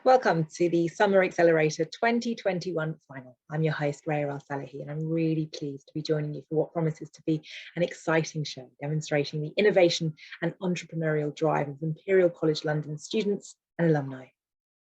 Welcome to the Summer Accelerator 2021 final. I'm your host, Raya Al-Salahi, and I'm really pleased to be joining you for what promises to be an exciting show demonstrating the innovation and entrepreneurial drive of Imperial College London students and alumni.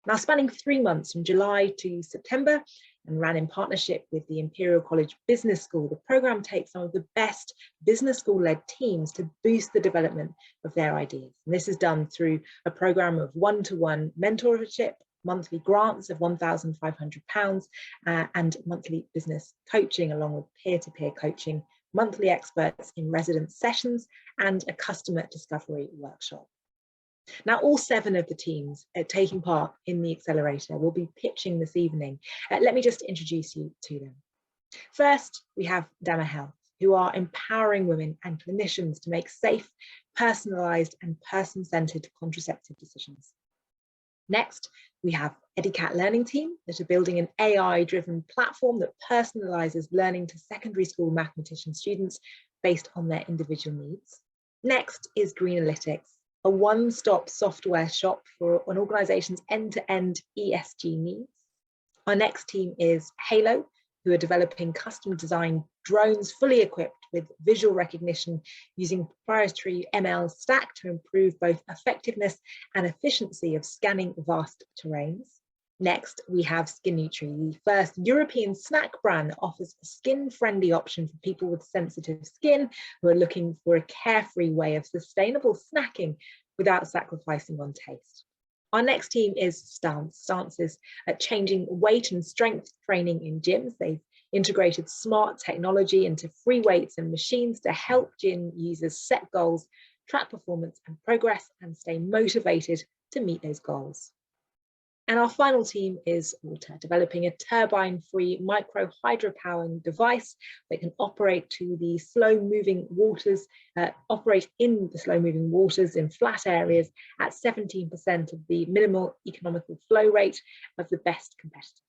Now, spanning 3 months from July to September and ran in partnership with the Imperial College Business School, the programme takes some of the best business school-led teams to boost the development of their ideas. And this is done through a programme of one-to-one mentorship, monthly grants of £1,500 and monthly business coaching, along with peer-to-peer coaching, monthly experts in residence sessions, and a customer discovery workshop. Now, all 7 of the teams taking part in the accelerator will be pitching this evening. Let me just introduce you to them. First, we have Dama Health, who are empowering women and clinicians to make safe, personalised and person-centred contraceptive decisions. Next, we have EduCat Learning Team that are building an AI-driven platform that personalises learning to secondary school mathematician students based on their individual needs. Next is Green Analytics, a one-stop software shop for an organisation's end-to-end ESG needs. Our next team is Halo, who are developing custom-designed drones fully equipped with visual recognition using proprietary ML stack to improve both effectiveness and efficiency of scanning vast terrains. Next, we have Skin Nutri, the first European snack brand that offers a skin-friendly option for people with sensitive skin who are looking for a carefree way of sustainable snacking without sacrificing on taste. Our next team is Stance. Stance is changing weight and strength training in gyms. They've integrated smart technology into free weights and machines to help gym users set goals, track performance and progress, and stay motivated to meet those goals. And our final team is Water, developing a turbine-free micro hydropowering device that can operate in the slow-moving waters in flat areas at 17% of the minimal economical flow rate of the best competitor.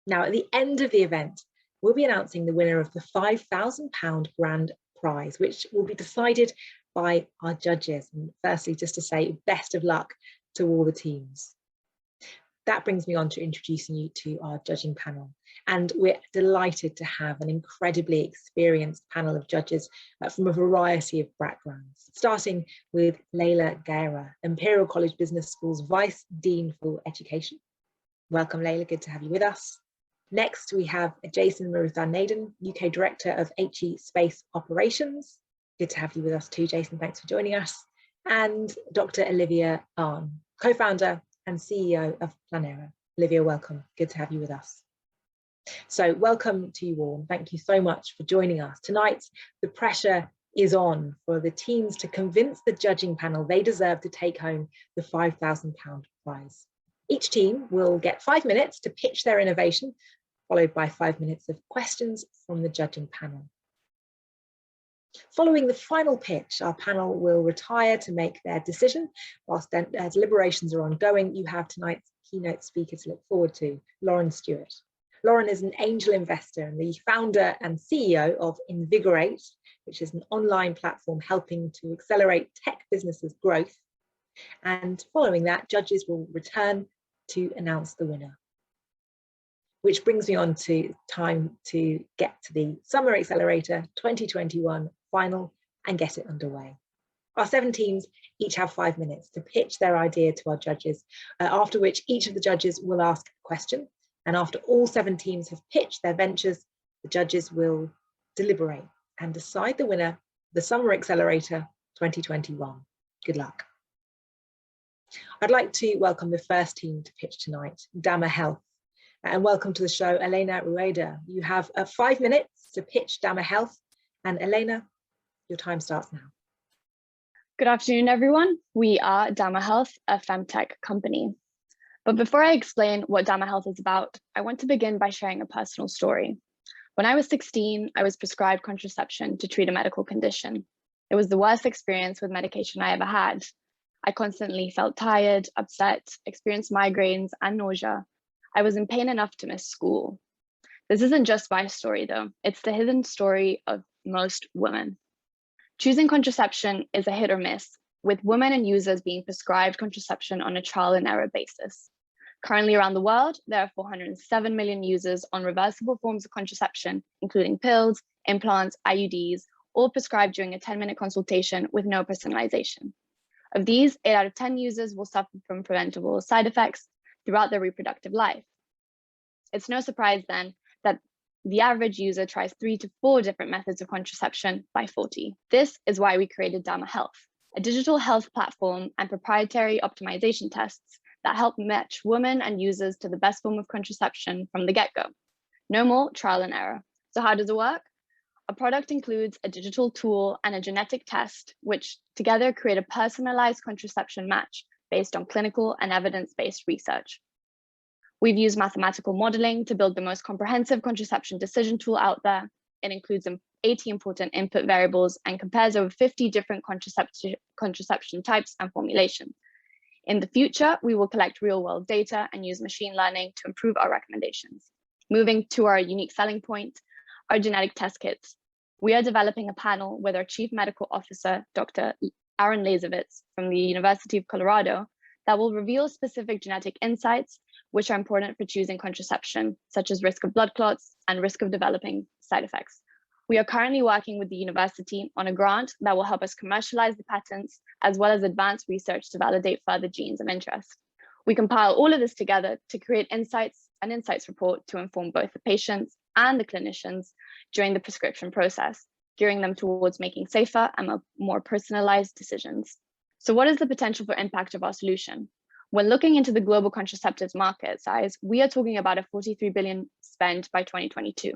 Now, at the end of the event, we'll be announcing the winner of the £5,000 grand prize, which will be decided by our judges. And firstly, just to say best of luck to all the teams. That brings me on to introducing you to our judging panel. And we're delighted to have an incredibly experienced panel of judges from a variety of backgrounds, starting with Leila Guerra, Imperial College Business School's Vice Dean for Education. Welcome, Leila, good to have you with us. Next, we have Jason Maruthan-Naden, UK Director of HE Space Operations. Good to have you with us too, Jason, thanks for joining us. And Dr. Olivia Arn, co-founder and CEO of Planera. Olivia, welcome. Good to have you with us. So welcome to you all. Thank you so much for joining us. Tonight, the pressure is on for the teams to convince the judging panel they deserve to take home the £5,000 prize. Each team will get 5 minutes to pitch their innovation, followed by 5 minutes of questions from the judging panel. Following the final pitch, our panel will retire to make their decision. Whilst deliberations are ongoing, you have tonight's keynote speaker to look forward to, Lauren Stewart. Lauren is an angel investor and the founder and CEO of Invigorate, which is an online platform helping to accelerate tech businesses' growth. And following that, judges will return to announce the winner. Which brings me on to time to get to the Summer Accelerator 2021 final and get it underway. Our 7 teams each have 5 minutes to pitch their idea to our judges, after which each of the judges will ask a question. And after all 7 teams have pitched their ventures, the judges will deliberate and decide the winner of the Summer Accelerator 2021. Good luck. I'd like to welcome the first team to pitch tonight, Dama Health. And welcome to the show, Elena Rueda. You have 5 minutes to pitch Dama Health. And Elena, your time starts now. Good afternoon, everyone. We are Dama Health, a femtech company. But before I explain what Dama Health is about, I want to begin by sharing a personal story. When I was 16, I was prescribed contraception to treat a medical condition. It was the worst experience with medication I ever had. I constantly felt tired, upset, experienced migraines and nausea. I was in pain enough to miss school. This isn't just my story though, it's the hidden story of most women. Choosing contraception is a hit or miss, with women and users being prescribed contraception on a trial and error basis. Currently around the world, there are 407 million users on reversible forms of contraception, including pills, implants, IUDs, all prescribed during a 10-minute consultation with no personalization. Of these, 8 out of 10 users will suffer from preventable side effects throughout their reproductive life. It's no surprise then that the average user tries 3 to 4 different methods of contraception by 40. This is why we created Dama Health, a digital health platform and proprietary optimization tests that help match women and users to the best form of contraception from the get-go. No more trial and error. So how does it work? A product includes a digital tool and a genetic test, which together create a personalized contraception match based on clinical and evidence-based research. We've used mathematical modeling to build the most comprehensive contraception decision tool out there. It includes 80 important input variables and compares over 50 different contraception types and formulations. In the future, we will collect real-world data and use machine learning to improve our recommendations. Moving to our unique selling point, our genetic test kits. We are developing a panel with our Chief Medical Officer, Dr. Aaron Lazovitz from the University of Colorado, that will reveal specific genetic insights which are important for choosing contraception, such as risk of blood clots and risk of developing side effects. We are currently working with the university on a grant that will help us commercialize the patents, as well as advance research to validate further genes of interest. We compile all of this together to create an insights report to inform both the patients and the clinicians during the prescription process, gearing them towards making safer and more personalized decisions. So what is the potential for impact of our solution? When looking into the global contraceptives market size, we are talking about a 43 billion spend by 2022.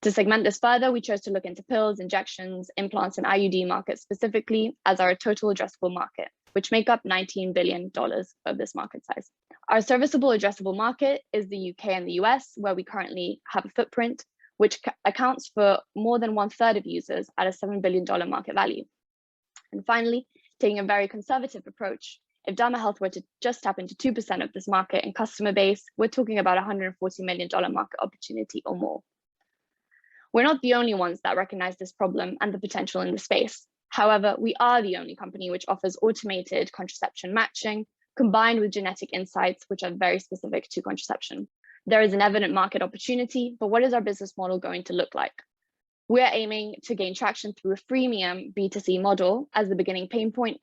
To segment this further, we chose to look into pills, injections, implants, and IUD markets specifically as our total addressable market, which make up $19 billion of this market size. Our serviceable addressable market is the UK and the US, where we currently have a footprint, which accounts for more than 1/3 of users at a $7 billion market value. And finally, taking a very conservative approach, if Dama Health were to just tap into 2% of this market and customer base, we're talking about a $140 million market opportunity or more. We're not the only ones that recognize this problem and the potential in the space. However, we are the only company which offers automated contraception matching combined with genetic insights, which are very specific to contraception. There is an evident market opportunity, but what is our business model going to look like? We're aiming to gain traction through a freemium B2C model, as the beginning pain point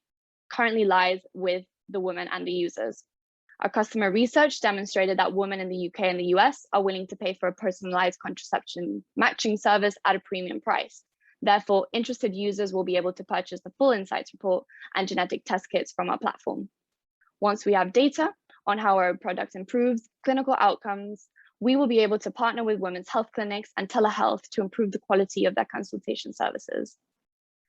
currently lies with the women and the users. Our customer research demonstrated that women in the UK and the US are willing to pay for a personalized contraception matching service at a premium price. Therefore, interested users will be able to purchase the full insights report and genetic test kits from our platform. Once we have data on how our product improves clinical outcomes, we will be able to partner with women's health clinics and telehealth to improve the quality of their consultation services.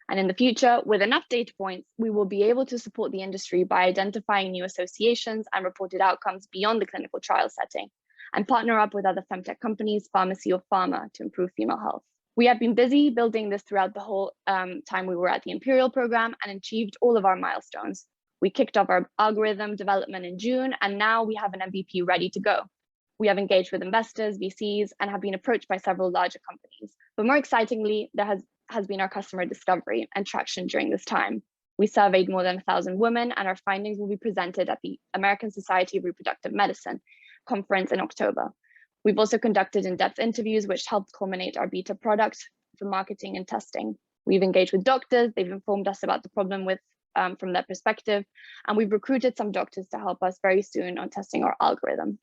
And in the future, with enough data points, we will be able to support the industry by identifying new associations and reported outcomes beyond the clinical trial setting, and partner up with other femtech companies, pharmacy or pharma, to improve female health. We have been busy building this throughout the whole time we were at the Imperial program and achieved all of our milestones. We kicked off our algorithm development in June, and now we have an MVP ready to go. We have engaged with investors, VCs, and have been approached by several larger companies. But more excitingly, there has been our customer discovery and traction during this time. We surveyed more than 1,000 women, and our findings will be presented at the American Society of Reproductive Medicine conference in October. We've also conducted in-depth interviews, which helped culminate our beta product for marketing and testing. We've engaged with doctors. They've informed us about the problem from their perspective, and we've recruited some doctors to help us very soon on testing our algorithm.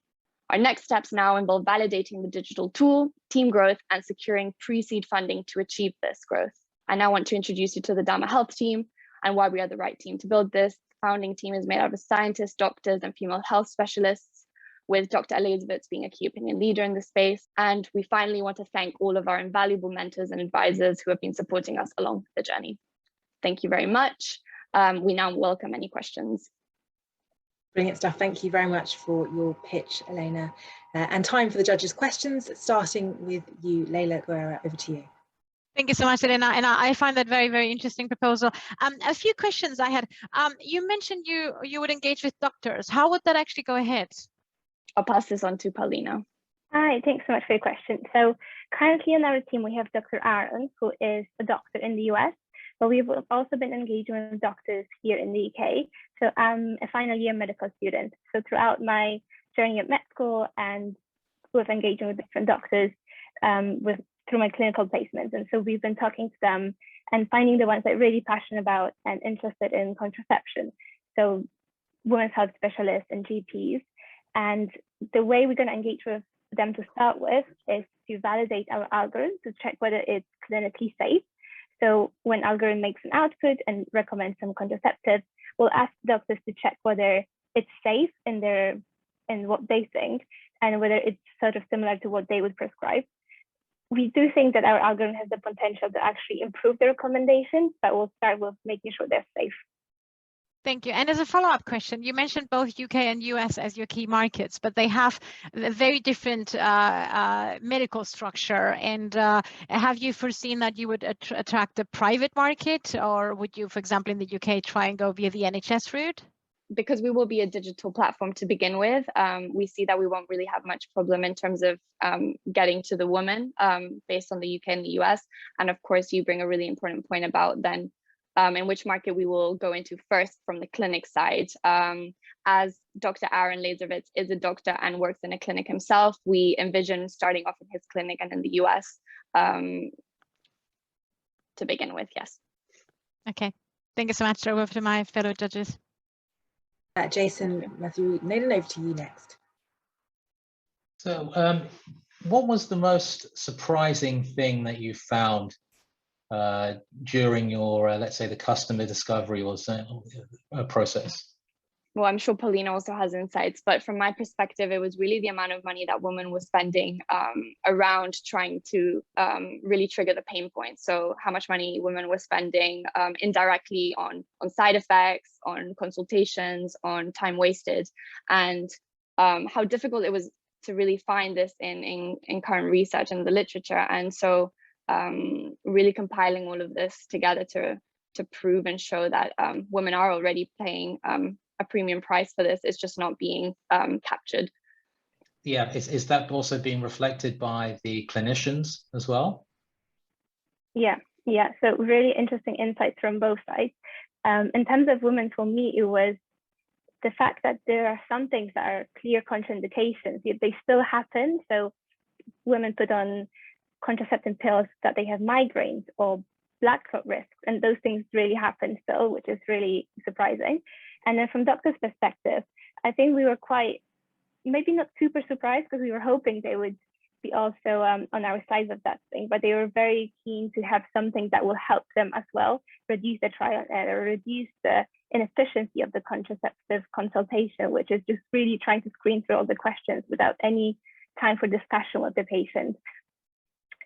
Our next steps now involve validating the digital tool, team growth, and securing pre-seed funding to achieve this growth. I now want to introduce you to the Dama Health team and why we are the right team to build this. The founding team is made up of scientists, doctors, and female health specialists, with Dr. Elizabeth being a key opinion leader in the space. And we finally want to thank all of our invaluable mentors and advisors who have been supporting us along the journey. Thank you very much. We now welcome any questions. Brilliant stuff. Thank you very much for your pitch, Elena. And time for the judges' questions, starting with you, Leila Guerra, over to you. Thank you so much, Elena. And I find that very, very interesting proposal. A few questions I had. You mentioned you would engage with doctors. How would that actually go ahead? I'll pass this on to Paulina. Hi, thanks so much for your question. So currently on our team, we have Dr. Aaron, who is a doctor in the US, but we've also been engaging with doctors here in the UK. So I'm a final year medical student. So throughout my during at med school and with engaging with different doctors through my clinical placements. And so we've been talking to them and finding the ones that are really passionate about and interested in contraception. So women's health specialists and GPs. And the way we're going to engage with them to start with is to validate our algorithm to check whether it's clinically safe. So when algorithm makes an output and recommends some contraceptives, we'll ask doctors to check whether it's safe in what they think and whether it's sort of similar to what they would prescribe. We do think that our algorithm has the potential to actually improve the recommendations, but we'll start with making sure they're safe. Thank you. And as a follow-up question, you mentioned both UK and US as your key markets, but they have a very different medical structure. And have you foreseen that you would attract the private market, or would you, for example, in the UK, try and go via the NHS route? Because we will be a digital platform to begin with, we see that we won't really have much problem in terms of getting to the woman based on the UK and the US. And of course, you bring a really important point about then in which market we will go into first from the clinic side. As Dr. Aaron Lazarevitz is a doctor and works in a clinic himself, we envision starting off in his clinic and in the US to begin with, yes. Okay, thank you so much. Over to my fellow judges. Jason, Matthew, Nathan, over to you next. So what was the most surprising thing that you found during your, let's say, the customer discovery or process? Well, I'm sure Paulina also has insights, but from my perspective, it was really the amount of money that women were spending around trying to really trigger the pain points. So how much money women were spending indirectly on side effects, on consultations, on time wasted, and how difficult it was to really find this in current research and the literature. And so really compiling all of this together to prove and show that women are already paying a premium price for this. It's just not being captured. Yeah, is that also being reflected by the clinicians as well? Yeah, so really interesting insights from both sides. In terms of women, for me, it was the fact that there are some things that are clear contraindications, yet they still happen. So women put on contraceptive pills that they have migraines or blood clot risks, and those things really happen still, which is really surprising. And then from doctors' perspective, I think we were quite, maybe not super surprised, because we were hoping they would be also on our side of that thing, but they were very keen to have something that will help them as well, reduce the trial and error, reduce the inefficiency of the contraceptive consultation, which is just really trying to screen through all the questions without any time for discussion with the patient.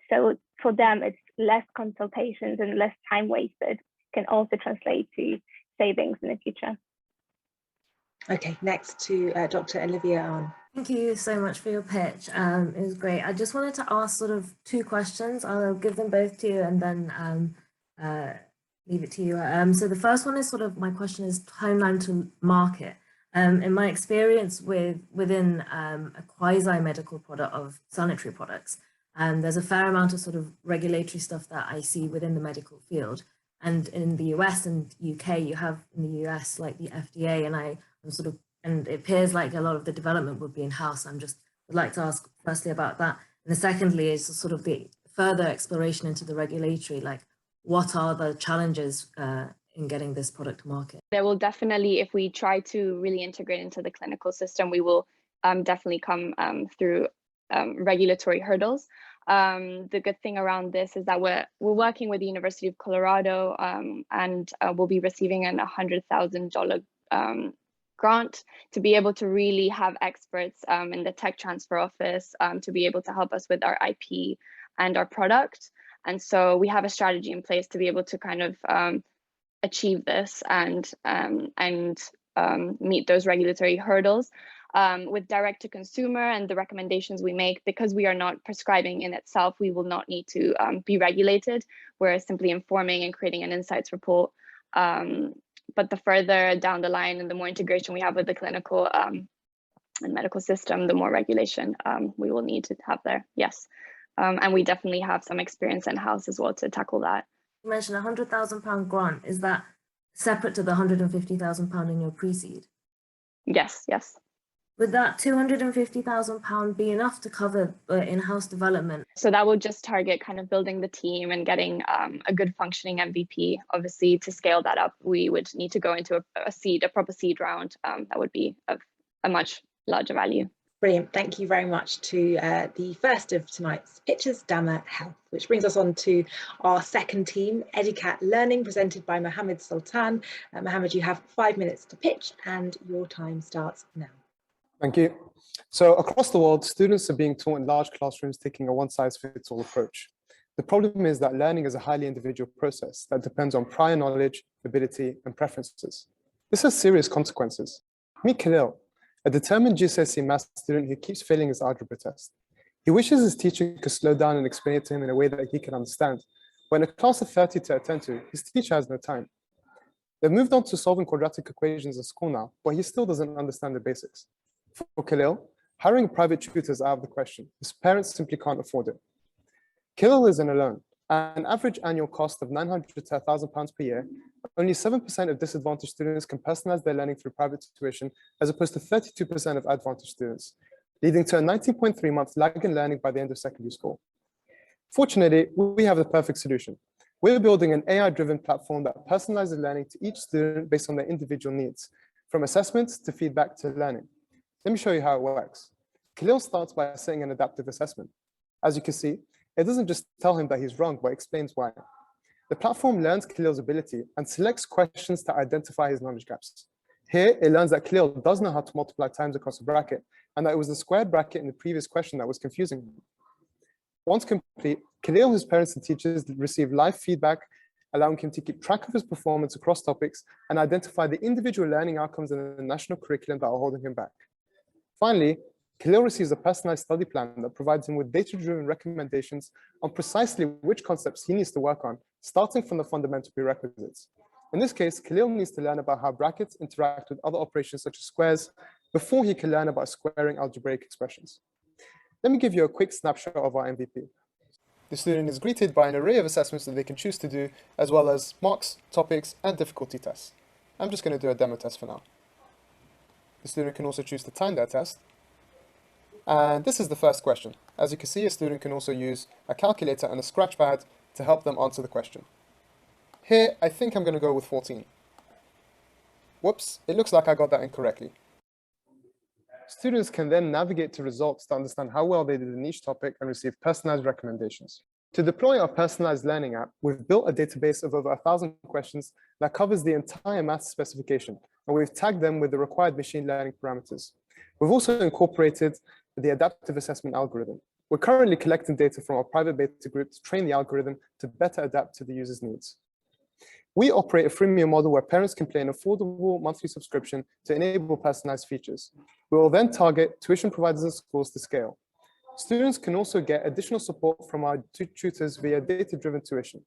So for them, it's less consultations and less time wasted can also translate to savings in the future. Okay, next to Dr. Olivia Ahn. Thank you so much for your pitch. It was great. I just wanted to ask sort of two questions. I'll give them both to you and then leave it to you. So the first one is sort of, my question is timeline to market. In my experience within a quasi-medical product of sanitary products, there's a fair amount of sort of regulatory stuff that I see within the medical field. And in the US and UK, you have in the US like the FDA, and it appears like a lot of the development would be in-house. Would like to ask firstly about that. And secondly is sort of the further exploration into the regulatory, like what are the challenges in getting this product to market? There will definitely, if we try to really integrate into the clinical system, we will definitely come through regulatory hurdles. The good thing around this is that we're working with the University of Colorado and we'll be receiving an $100,000 grant to be able to really have experts in the tech transfer office to be able to help us with our IP and our product. And so we have a strategy in place to be able to kind of achieve this and meet those regulatory hurdles. With direct to consumer and the recommendations we make, because we are not prescribing in itself, we will not need to be regulated. We're simply informing and creating an insights report. But the further down the line and the more integration we have with the clinical and medical system, the more regulation we will need to have there. Yes. And we definitely have some experience in-house as well to tackle that. You mentioned a £100,000 grant. Is that separate to the £150,000 in your pre-seed? Yes, yes. Would that £250,000 be enough to cover in-house development? So that would just target kind of building the team and getting a good functioning MVP. Obviously, to scale that up, we would need to go into a proper seed round. That would be of a much larger value. Brilliant. Thank you very much to the first of tonight's pitches, Dama Health, which brings us on to our second team, Edicat Learning, presented by Mohammed Sultan. Mohammed, you have 5 minutes to pitch and your time starts now. Thank you. So across the world, students are being taught in large classrooms taking a one-size-fits-all approach. The problem is that learning is a highly individual process that depends on prior knowledge, ability, and preferences. This has serious consequences. Meet Khalil, a determined GCSE maths student who keeps failing his algebra test. He wishes his teacher could slow down and explain it to him in a way that he can understand. But in a class of 30 to attend to, his teacher has no time. They've moved on to solving quadratic equations in school now, but he still doesn't understand the basics. For Khalil, hiring a private tutor is out of the question. His parents simply can't afford it. Khalil is in a loan, an average annual cost of £900 to £1,000 per year. Only 7% of disadvantaged students can personalize their learning through private tuition, as opposed to 32% of advantaged students, leading to a 19.3-month lag in learning by the end of secondary school. Fortunately, we have the perfect solution. We're building an AI-driven platform that personalizes learning to each student based on their individual needs, from assessments to feedback to learning. Let me show you how it works. Khalil starts by setting an adaptive assessment. As you can see, it doesn't just tell him that he's wrong, but explains why. The platform learns Khalil's ability and selects questions to identify his knowledge gaps. Here, it learns that Khalil does know how to multiply times across a bracket, and that it was the squared bracket in the previous question that was confusing him. Once complete, Khalil, his parents and teachers receive live feedback, allowing him to keep track of his performance across topics and identify the individual learning outcomes in the national curriculum that are holding him back. Finally, Khalil receives a personalized study plan that provides him with data-driven recommendations on precisely which concepts he needs to work on, starting from the fundamental prerequisites. In this case, Khalil needs to learn about how brackets interact with other operations such as squares before he can learn about squaring algebraic expressions. Let me give you a quick snapshot of our MVP. The student is greeted by an array of assessments that they can choose to do, as well as mocks, topics, and difficulty tests. I'm just going to do a demo test for now. The student can also choose to time their test. And this is the first question. As you can see, a student can also use a calculator and a scratch pad to help them answer the question. Here, I think I'm going to go with 14. Whoops, it looks like I got that incorrectly. Students can then navigate to results to understand how well they did in each topic and receive personalized recommendations. To deploy our personalized learning app, we've built a database of over 1,000 questions that covers the entire maths specification, and we've tagged them with the required machine learning parameters. We've also incorporated the adaptive assessment algorithm. We're currently collecting data from our private beta group to train the algorithm to better adapt to the user's needs. We operate a freemium model where parents can pay an affordable monthly subscription to enable personalized features. We will then target tuition providers and schools to scale. Students can also get additional support from our tutors via data-driven tuition.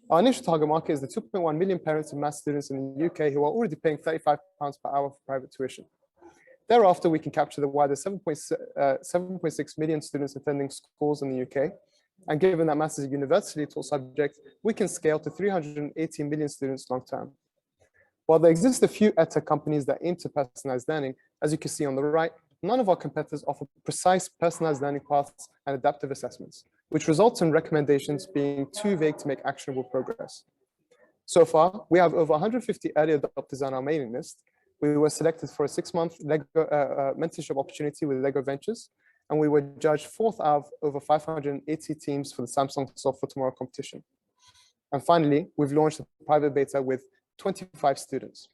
Our initial target market is the 2.1 million parents of math students in the UK who are already paying £35 per hour for private tuition. Thereafter, we can capture the wider 7.6 million students attending schools in the UK. And given that maths is a universally taught subject, we can scale to 380 million students long term. While there exist a few edtech companies that aim to personalize learning, as you can see on the right, none of our competitors offer precise personalized learning paths and adaptive assessments, which results in recommendations being too vague to make actionable progress. So far, we have over 150 early adopters on our mailing list. We were selected for a 6-month mentorship opportunity with Lego Ventures, and we were judged 4th out of over 580 teams for the Samsung Solve for Tomorrow competition. And finally, we've launched a private beta with 25 students.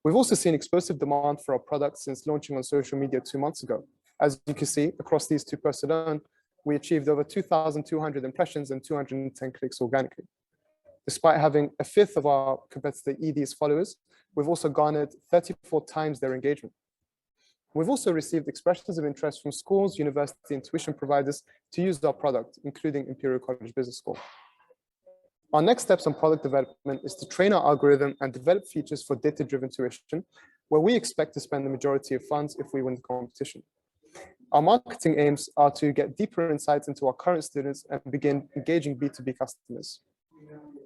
We've also seen explosive demand for our products since launching on social media 2 months ago. As you can see, across these 2 posts alone, we achieved over 2,200 impressions and 210 clicks organically. Despite having a fifth of our competitor ED's followers, we've also garnered 34 times their engagement. We've also received expressions of interest from schools, university, and tuition providers to use our product, including Imperial College Business School. Our next steps on product development is to train our algorithm and develop features for data-driven tuition, where we expect to spend the majority of funds if we win the competition. Our marketing aims are to get deeper insights into our current students and begin engaging B2B customers.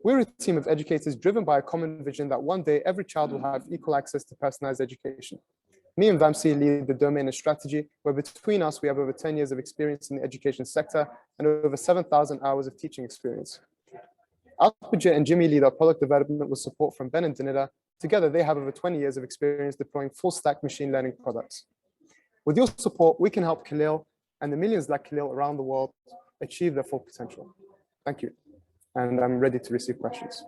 We're a team of educators driven by a common vision that one day every child will have equal access to personalized education. Me and Vamsi lead the domain and strategy, where between us, we have over 10 years of experience in the education sector and over 7,000 hours of teaching experience. Alpijit and Jimmy lead our product development with support from Ben and Danila. Together, they have over 20 years of experience deploying full-stack machine learning products. With your support, we can help Khalil and the millions like Khalil around the world achieve their full potential. Thank you. And I'm ready to receive questions.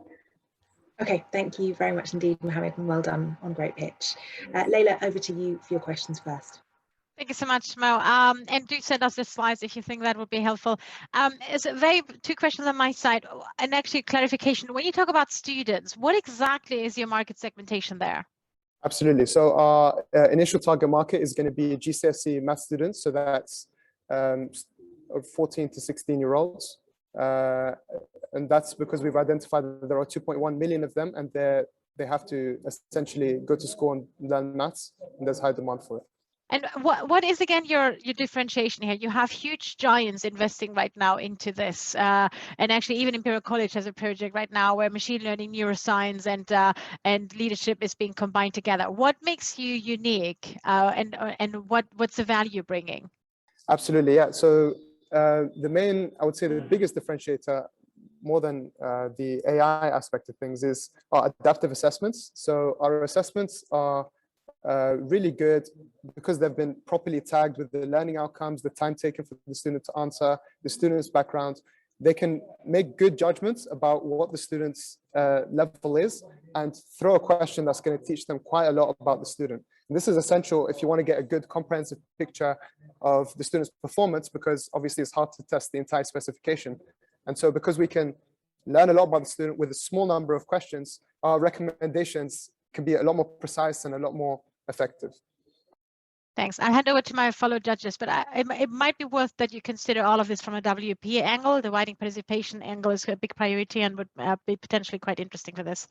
Okay, thank you very much indeed, Mohammed, and well done on Great Pitch. Layla, over to you for your questions first. Thank you so much, Mo. And do send us the slides if you think that would be helpful. It's two questions on my side, and actually clarification. When you talk about students, what exactly is your market segmentation there? Absolutely. So our initial target market is going to be GCSE math students. So that's 14 to 16-year-olds. And that's because we've identified that there are 2.1 million of them, and they have to essentially go to school and learn maths, and there's high demand for it. And what is, again, your differentiation here? You have huge giants investing right now into this. And actually, even Imperial College has a project right now where machine learning, neuroscience, and leadership is being combined together. What makes you unique, and what's the value bringing? Absolutely, yeah. So the main, I would say the biggest differentiator, more than the AI aspect of things, is our adaptive assessments. So our assessments are really good because they've been properly tagged with the learning outcomes, the time taken for the student to answer, the student's background. They can make good judgments about what the student's level is and throw a question that's going to teach them quite a lot about the student. And this is essential if you want to get a good comprehensive picture of the student's performance, because obviously it's hard to test the entire specification. And so because we can learn a lot about the student with a small number of questions, our recommendations can be a lot more precise and a lot more effective. Thanks. I'll hand over to my fellow judges, but it might be worth that you consider all of this from a WP angle. The widening participation angle is a big priority and would be potentially quite interesting for this.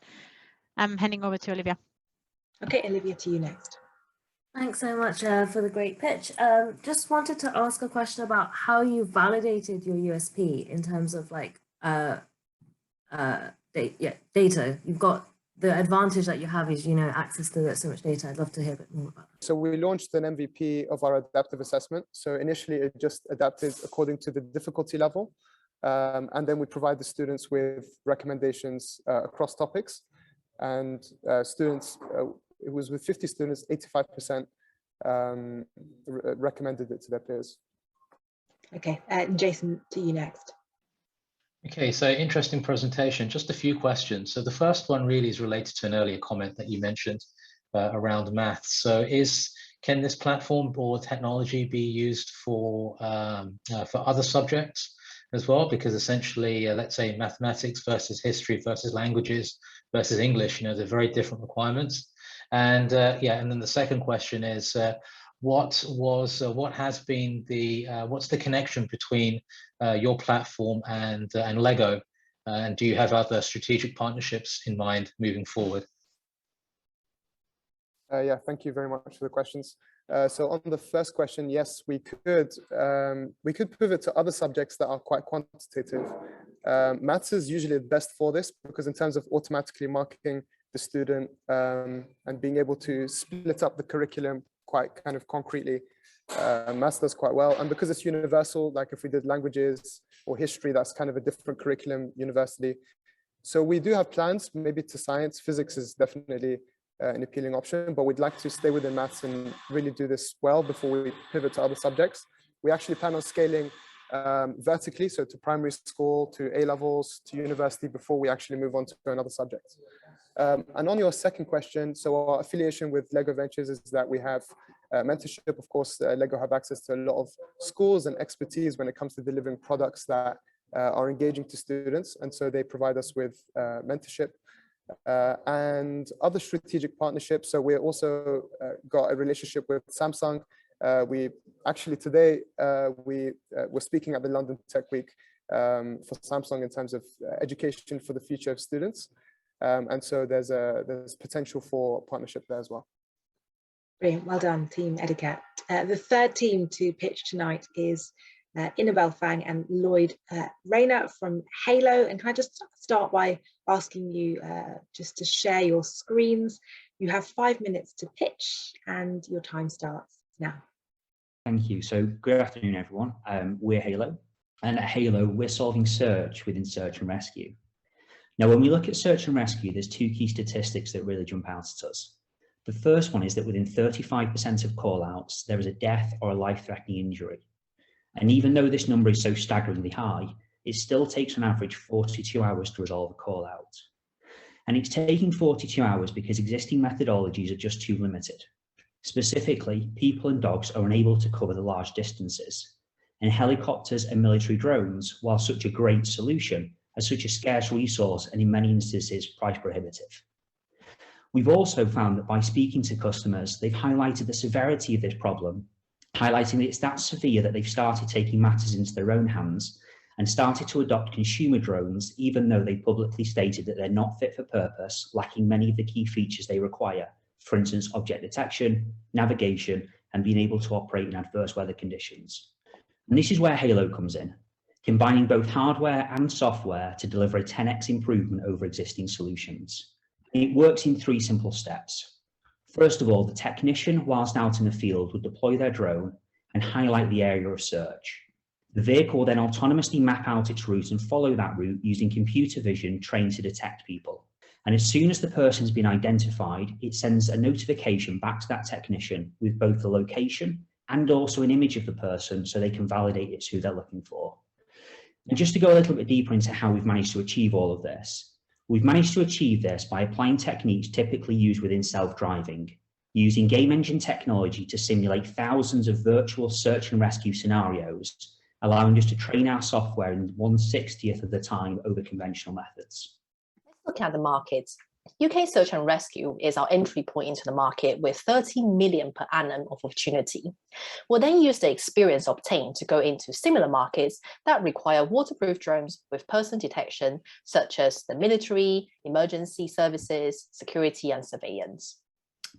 I'm handing over to Olivia. Okay, Olivia, to you next. Thanks so much for the great pitch. Just wanted to ask a question about how you validated your USP in terms of like data. You've got the advantage that you have is, you know, access to so much data. I'd love to hear a bit more about that. So we launched an MVP of our adaptive assessment. So initially it just adapted according to the difficulty level. And then we provide the students with recommendations across topics. And students, it was with 50 students, 85% recommended it to their peers. Okay, Jason, to you next. Okay, so interesting presentation. Just a few questions. So the first one really is related to an earlier comment that you mentioned around maths. So can this platform or technology be used for other subjects as well? Because essentially, let's say mathematics versus history versus languages versus English, you know, they're very different requirements. And and then the second question is, what's the connection between your platform and Lego, and do you have other strategic partnerships in mind moving forward? Yeah, thank you very much for the questions. So on the first question, yes, we could pivot to other subjects that are quite quantitative. Maths is usually the best for this because in terms of automatically marking the student and being able to split up the curriculum quite kind of concretely, maths does quite well. And because it's universal, like if we did languages or history, that's kind of a different curriculum university. So we do have plans maybe to science. Physics is definitely an appealing option, but we'd like to stay within maths and really do this well before we pivot to other subjects. We actually plan on scaling vertically, so to primary school, to A-levels, to university before we actually move on to another subject. And on your second question, so our affiliation with Lego Ventures is that we have mentorship. Of course, Lego have access to a lot of schools and expertise when it comes to delivering products that are engaging to students. And so they provide us with mentorship and other strategic partnerships. So we're also got a relationship with Samsung. We actually today, we're speaking at the London Tech Week for Samsung in terms of education for the future of students. And so there's potential for partnership there as well. Brilliant, well done, Team Edicat. The third team to pitch tonight is Inabel Fang and Lloyd Rayner from Halo. And can I just start by asking you just to share your screens. You have 5 minutes to pitch and your time starts now. Thank you. So good afternoon, everyone. We're Halo, and at Halo, we're solving search within search and rescue. Now, when we look at search and rescue, there's two key statistics that really jump out at us. The first one is that within 35% of call-outs, there is a death or a life-threatening injury. And even though this number is so staggeringly high, it still takes on average 42 hours to resolve a call-out. And it's taking 42 hours because existing methodologies are just too limited. Specifically, people and dogs are unable to cover the large distances. And helicopters and military drones, while such a great solution, are such a scarce resource and in many instances price prohibitive. We've also found that by speaking to customers, they've highlighted the severity of this problem, highlighting that it's that severe that they've started taking matters into their own hands and started to adopt consumer drones, even though they publicly stated that they're not fit for purpose, lacking many of the key features they require, for instance, object detection, navigation, and being able to operate in adverse weather conditions. And this is where Halo comes in, combining both hardware and software to deliver a 10x improvement over existing solutions. It works in 3 simple steps. First of all, the technician, whilst out in the field, would deploy their drone and highlight the area of search. The vehicle will then autonomously map out its route and follow that route using computer vision trained to detect people. And as soon as the person's been identified, it sends a notification back to that technician with both the location and also an image of the person so they can validate it's who they're looking for. And just to go a little bit deeper into how we've managed to achieve all of this, we've managed to achieve this by applying techniques typically used within self-driving, using game engine technology to simulate thousands of virtual search and rescue scenarios, allowing us to train our software in 1/60th of the time over conventional methods. Let's look at the markets. UK search and rescue is our entry point into the market with 30 million per annum of opportunity. We'll then use the experience obtained to go into similar markets that require waterproof drones with person detection, such as the military, emergency services, security, and surveillance.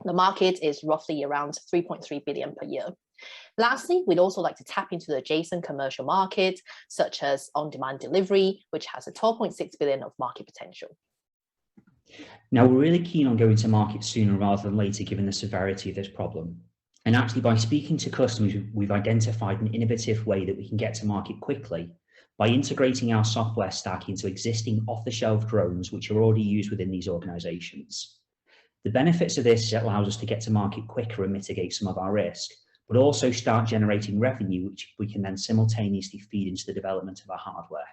The market is roughly around 3.3 billion per year. Lastly, we'd also like to tap into the adjacent commercial market, such as on-demand delivery, which has a 12.6 billion of market potential. Now, we're really keen on going to market sooner rather than later, given the severity of this problem. And actually, by speaking to customers, we've identified an innovative way that we can get to market quickly by integrating our software stack into existing off-the-shelf drones, which are already used within these organizations. The benefits of this is it allows us to get to market quicker and mitigate some of our risk, but also start generating revenue, which we can then simultaneously feed into the development of our hardware.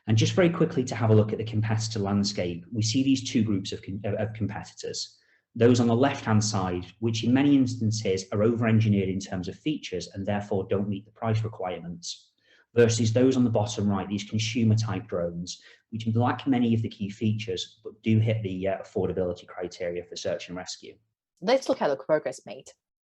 And just very quickly to have a look at the competitor landscape, we see these two groups of competitors. Those on the left-hand side, which in many instances are over-engineered in terms of features and therefore don't meet the price requirements, versus those on the bottom right, these consumer-type drones, which lack many of the key features, but do hit the affordability criteria for search and rescue. Let's look at the progress made.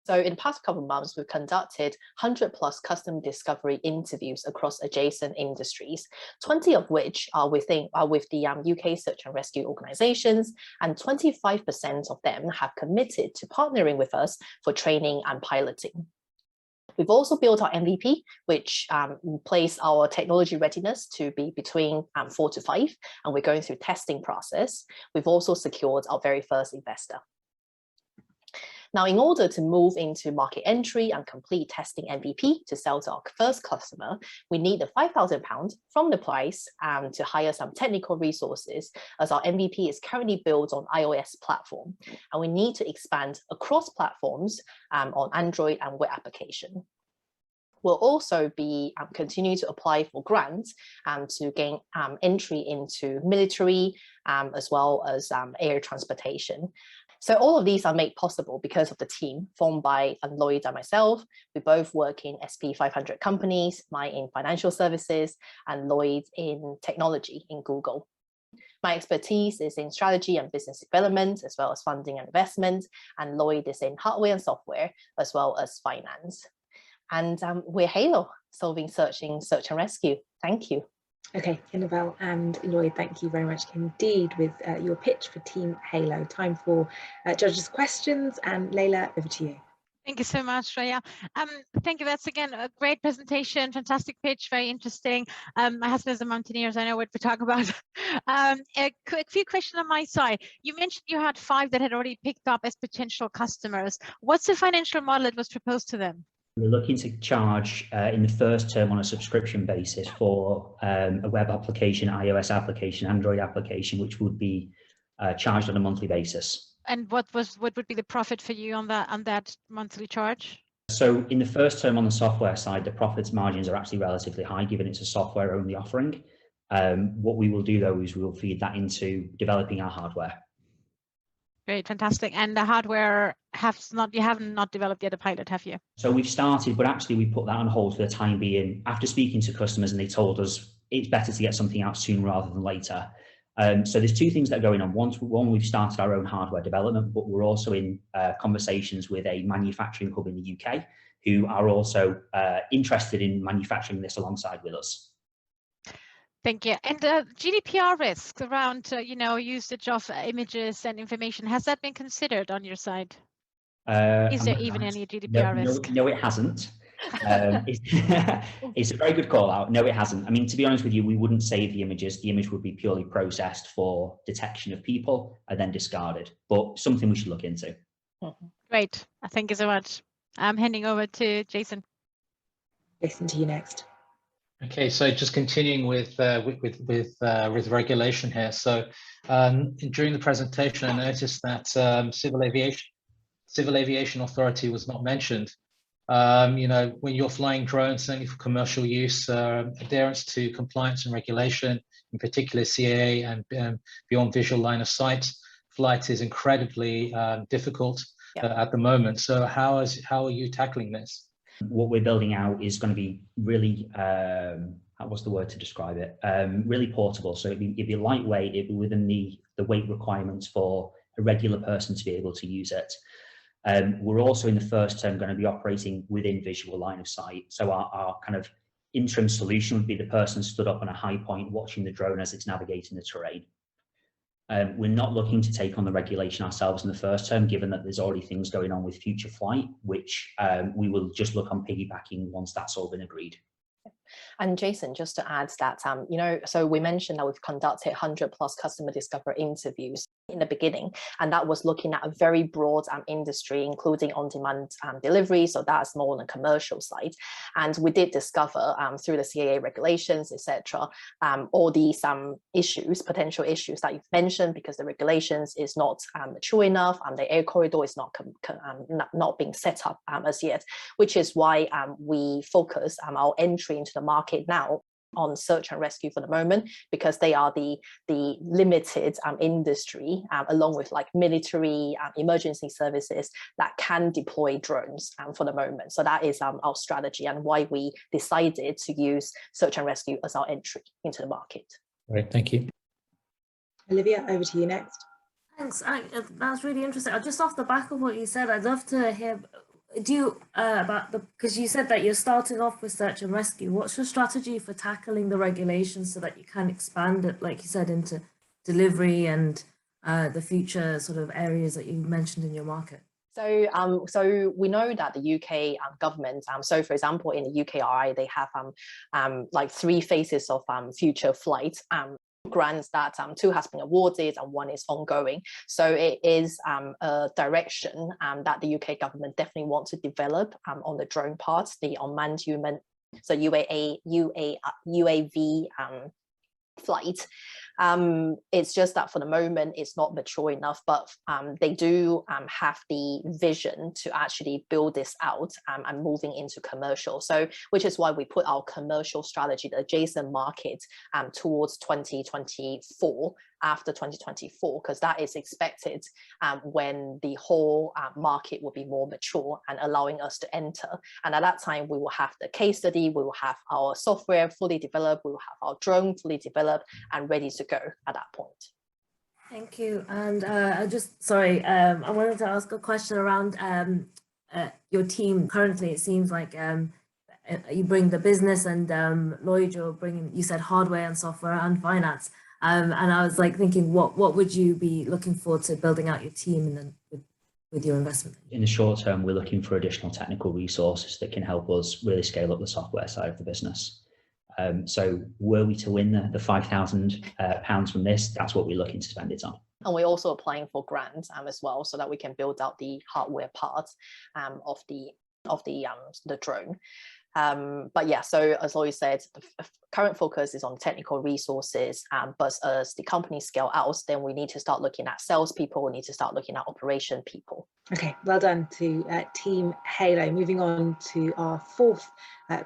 So in the past couple of months, we've conducted 100+ custom discovery interviews across adjacent industries, 20 of which are with the UK search and rescue organizations, and 25% of them have committed to partnering with us for training and piloting. We've also built our MVP, which places our technology readiness to be between 4 to 5, and we're going through testing process. We've also secured our very first investor. Now, in order to move into market entry and complete testing MVP to sell to our first customer, we need the £5,000 from the price to hire some technical resources, as our MVP is currently built on iOS platform, and we need to expand across platforms on Android and web application. We'll also be continue to apply for grants to gain entry into military as well as air transportation. So all of these are made possible because of the team formed by Lloyd and myself. We both work in SP 500 companies, mine in financial services and Lloyd in technology in Google. My expertise is in strategy and business development, as well as funding and investment, and Lloyd is in hardware and software, as well as finance. And we're Halo, solving search and rescue. Thank you. Okay, Annabelle and Lloyd, thank you very much indeed with your pitch for Team Halo. Time for judges' questions, and Layla, over to you. Thank you so much, Shreya. Thank you. That's again a great presentation, fantastic pitch, very interesting. My husband is a mountaineer, so I know what we talk about. A few questions on my side. You mentioned you had 5 that had already picked up as potential customers. What's the financial model that was proposed to them? We're looking to charge in the first term on a subscription basis for a web application, iOS application, Android application, which would be charged on a monthly basis. And what would be the profit for you on that monthly charge? So in the first term on the software side, the profits margins are actually relatively high, given it's a software only offering. What we will do though is we will feed that into developing our hardware. Great, fantastic. And the hardware you haven't not developed yet a pilot, have you? So we've started, but actually we put that on hold for the time being. After speaking to customers, and they told us it's better to get something out sooner rather than later. So there's 2 things that are going on. One, we've started our own hardware development, but we're also in conversations with a manufacturing hub in the UK who are also interested in manufacturing this alongside with us. Thank you. And GDPR risks around, usage of images and information, has that been considered on your side? Is there even any GDPR risk? No, it hasn't. It's a very good call out. No, it hasn't. I mean, to be honest with you, we wouldn't save the images. The image would be purely processed for detection of people and then discarded, but something we should look into. Great. Thank you so much. I'm handing over to Jason. Jason, to you next. Okay, so just continuing with regulation here. So during the presentation, I noticed that Civil Aviation Authority was not mentioned. When you're flying drones, certainly for commercial use, adherence to compliance and regulation, in particular CAA and beyond visual line of sight flight is incredibly difficult at the moment. So how are you tackling this? What we're building out is going to be really, what's the word to describe it? Really portable. So it'd be lightweight, it'd be within the weight requirements for a regular person to be able to use it. We're also in the first term going to be operating within visual line of sight. So our kind of interim solution would be the person stood up on a high point watching the drone as it's navigating the terrain. We're not looking to take on the regulation ourselves in the first term, given that there's already things going on with future flight, which we will just look on piggybacking once that's all been agreed. And Jason, just to add that, so we mentioned that we've conducted 100+ customer discovery interviews in the beginning, and that was looking at a very broad industry, including on-demand delivery. So that's more on the commercial side. And we did discover through the CAA regulations, etc., all these potential issues that you've mentioned, because the regulations is not mature enough, and the air corridor is not being set up as yet, which is why we focus our entry into the market now on search and rescue for the moment, because they are the limited industry, along with like military emergency services, that can deploy drones for the moment. So that is our strategy and why we decided to use search and rescue as our entry into the market. Great, thank you. Olivia, over to you next. Thanks. That's really interesting. Just off the back of what you said, I'd love to hear because you said that you're starting off with search and rescue. What's your strategy for tackling the regulations so that you can expand it, like you said, into delivery and the future sort of areas that you mentioned in your market? So we know that the UK government, so for example, in the UKI, they have like 3 phases of future flight grants that 2 has been awarded and 1 is ongoing. So it is a direction that the UK government definitely wants to develop on the drone part, the unmanned human, so UAV flight. It's just that for the moment it's not mature enough, but they do have the vision to actually build this out and moving into commercial. So which is why we put our commercial strategy, the adjacent market, towards 2024, after 2024, because that is expected when the whole market will be more mature and allowing us to enter. And at that time, we will have the case study, we will have our software fully developed, we will have our drone fully developed and ready to go at that point. Thank you. And I wanted to ask a question around your team. Currently, it seems like you bring the business, and Lloyd, you said hardware and software and finance. And I was like thinking, what would you be looking for to building out your team with with your investment? In the short term, we're looking for additional technical resources that can help us really scale up the software side of the business. So were we to win the £5,000 from this, that's what we're looking to spend it on. And we're also applying for grants as well, so that we can build out the hardware part of the drone. But yeah, so as always said, the current focus is on technical resources, but as the company scale out, then we need to start looking at salespeople, we need to start looking at operation people. Okay, well done to Team Halo. Moving on to our fourth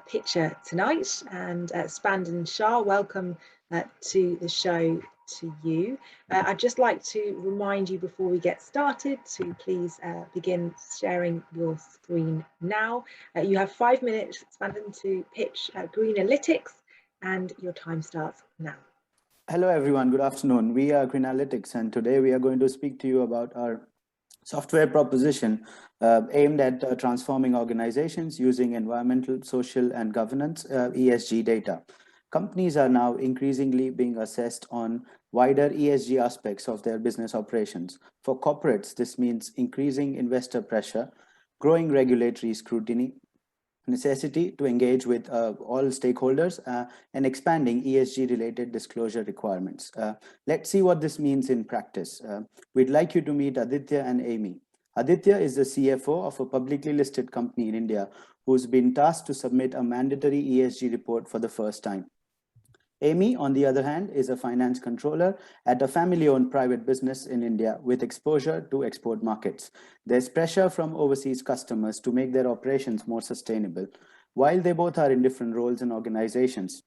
pitcher tonight, and Spandon Shah, welcome to the show to you. I'd just like to remind you before we get started to please begin sharing your screen now. You have 5 minutes, Spandon, to pitch Greenalytics, and your time starts now. Hello everyone, good afternoon. We are Greenalytics, and today we are going to speak to you about our software proposition aimed at transforming organizations using environmental, social, and governance ESG data. Companies are now increasingly being assessed on wider ESG aspects of their business operations. For corporates, this means increasing investor pressure, growing regulatory scrutiny, necessity to engage with all stakeholders, and expanding ESG-related disclosure requirements. Let's see what this means in practice. We'd like you to meet Aditya and Amy. Aditya is the CFO of a publicly listed company in India who's been tasked to submit a mandatory ESG report for the first time. Amy, on the other hand, is a finance controller at a family-owned private business in India with exposure to export markets. There's pressure from overseas customers to make their operations more sustainable. While they both are in different roles and organizations,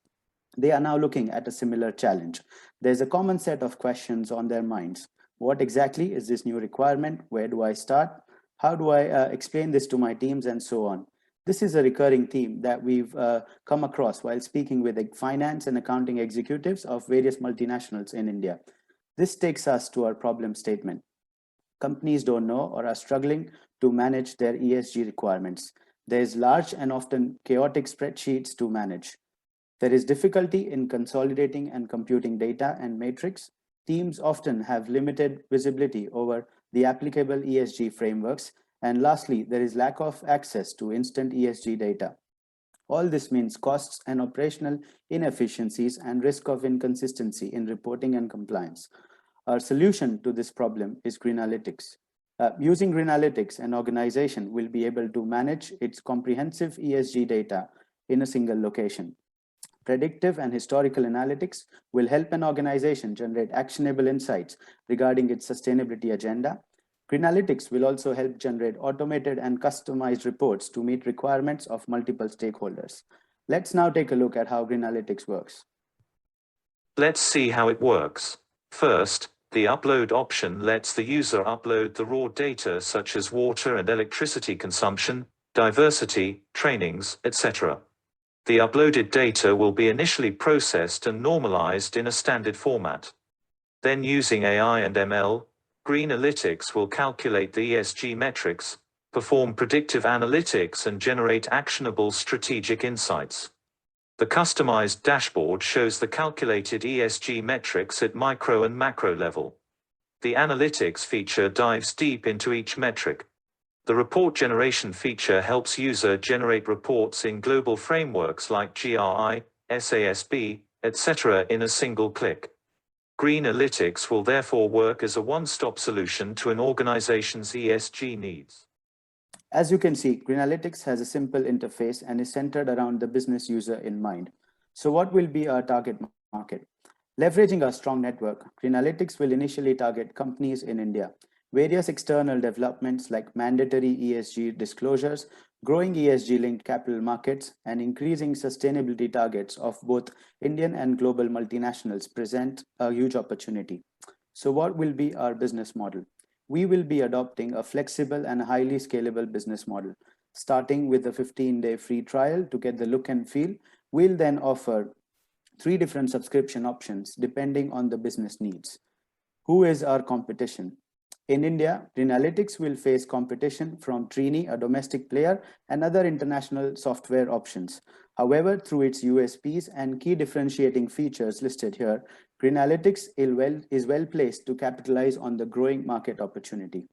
they are now looking at a similar challenge. There's a common set of questions on their minds. What exactly is this new requirement? Where do I start? How do I explain this to my teams, and so on? This is a recurring theme that we've come across while speaking with finance and accounting executives of various multinationals in India. This takes us to our problem statement. Companies don't know or are struggling to manage their ESG requirements. There's large and often chaotic spreadsheets to manage. There is difficulty in consolidating and computing data and metrics. Teams often have limited visibility over the applicable ESG frameworks. And lastly, there is lack of access to instant ESG data. All this means costs and operational inefficiencies and risk of inconsistency in reporting and compliance. Our solution to this problem is Greenalytics. Using Greenalytics, an organization will be able to manage its comprehensive ESG data in a single location. Predictive and historical analytics will help an organization generate actionable insights regarding its sustainability agenda. Greenalytics will also help generate automated and customized reports to meet requirements of multiple stakeholders. Let's now take a look at how Greenalytics works. Let's see how it works. First, the upload option lets the user upload the raw data such as water and electricity consumption, diversity, trainings, etc. The uploaded data will be initially processed and normalized in a standard format. Then, using AI and ML, Greenalytics will calculate the ESG metrics, perform predictive analytics, and generate actionable strategic insights. The customized dashboard shows the calculated ESG metrics at micro and macro level. The analytics feature dives deep into each metric. The report generation feature helps user generate reports in global frameworks like GRI, SASB, etc. in a single click. Greenalytics will therefore work as a one-stop solution to an organization's ESG needs. As you can see, Greenalytics has a simple interface and is centered around the business user in mind. So what will be our target market? Leveraging our strong network, Greenalytics will initially target companies in India. Various external developments like mandatory ESG disclosures, growing ESG-linked capital markets, and increasing sustainability targets of both Indian and global multinationals present a huge opportunity. So what will be our business model? We will be adopting a flexible and highly scalable business model. Starting with a 15-day free trial to get the look and feel, we'll then offer 3 different subscription options depending on the business needs. Who is our competition? In India, Greenalytics will face competition from Trini, a domestic player, and other international software options. However, through its USPs and key differentiating features listed here, Greenalytics is well placed to capitalize on the growing market opportunity.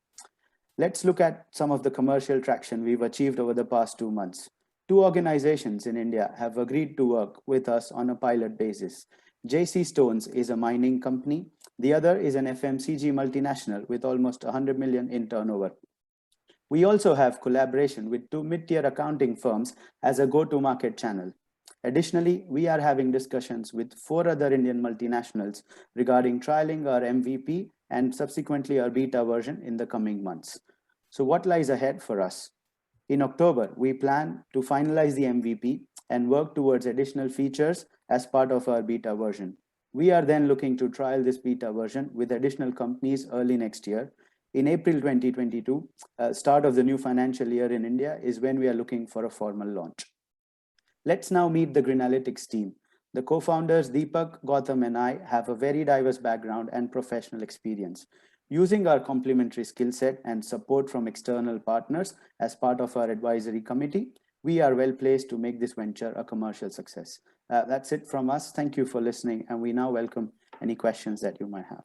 Let's look at some of the commercial traction we've achieved over the past 2 months. 2 organizations in India have agreed to work with us on a pilot basis. JC Stones is a mining company. The other is an FMCG multinational with almost 100 million in turnover. We also have collaboration with 2 mid-tier accounting firms as a go-to-market channel. Additionally, we are having discussions with 4 other Indian multinationals regarding trialing our MVP and subsequently our beta version in the coming months. So what lies ahead for us? In October, we plan to finalize the MVP and work towards additional features as part of our beta version. We are then looking to trial this beta version with additional companies early next year. In April 2022, start of the new financial year in India is when we are looking for a formal launch. Let's now meet the Greenalytics team. The co-founders Deepak, Gautam, and I have a very diverse background and professional experience. Using our complementary skill set and support from external partners as part of our advisory committee, we are well placed to make this venture a commercial success. That's it from us. Thank you for listening, and we now welcome any questions that you might have.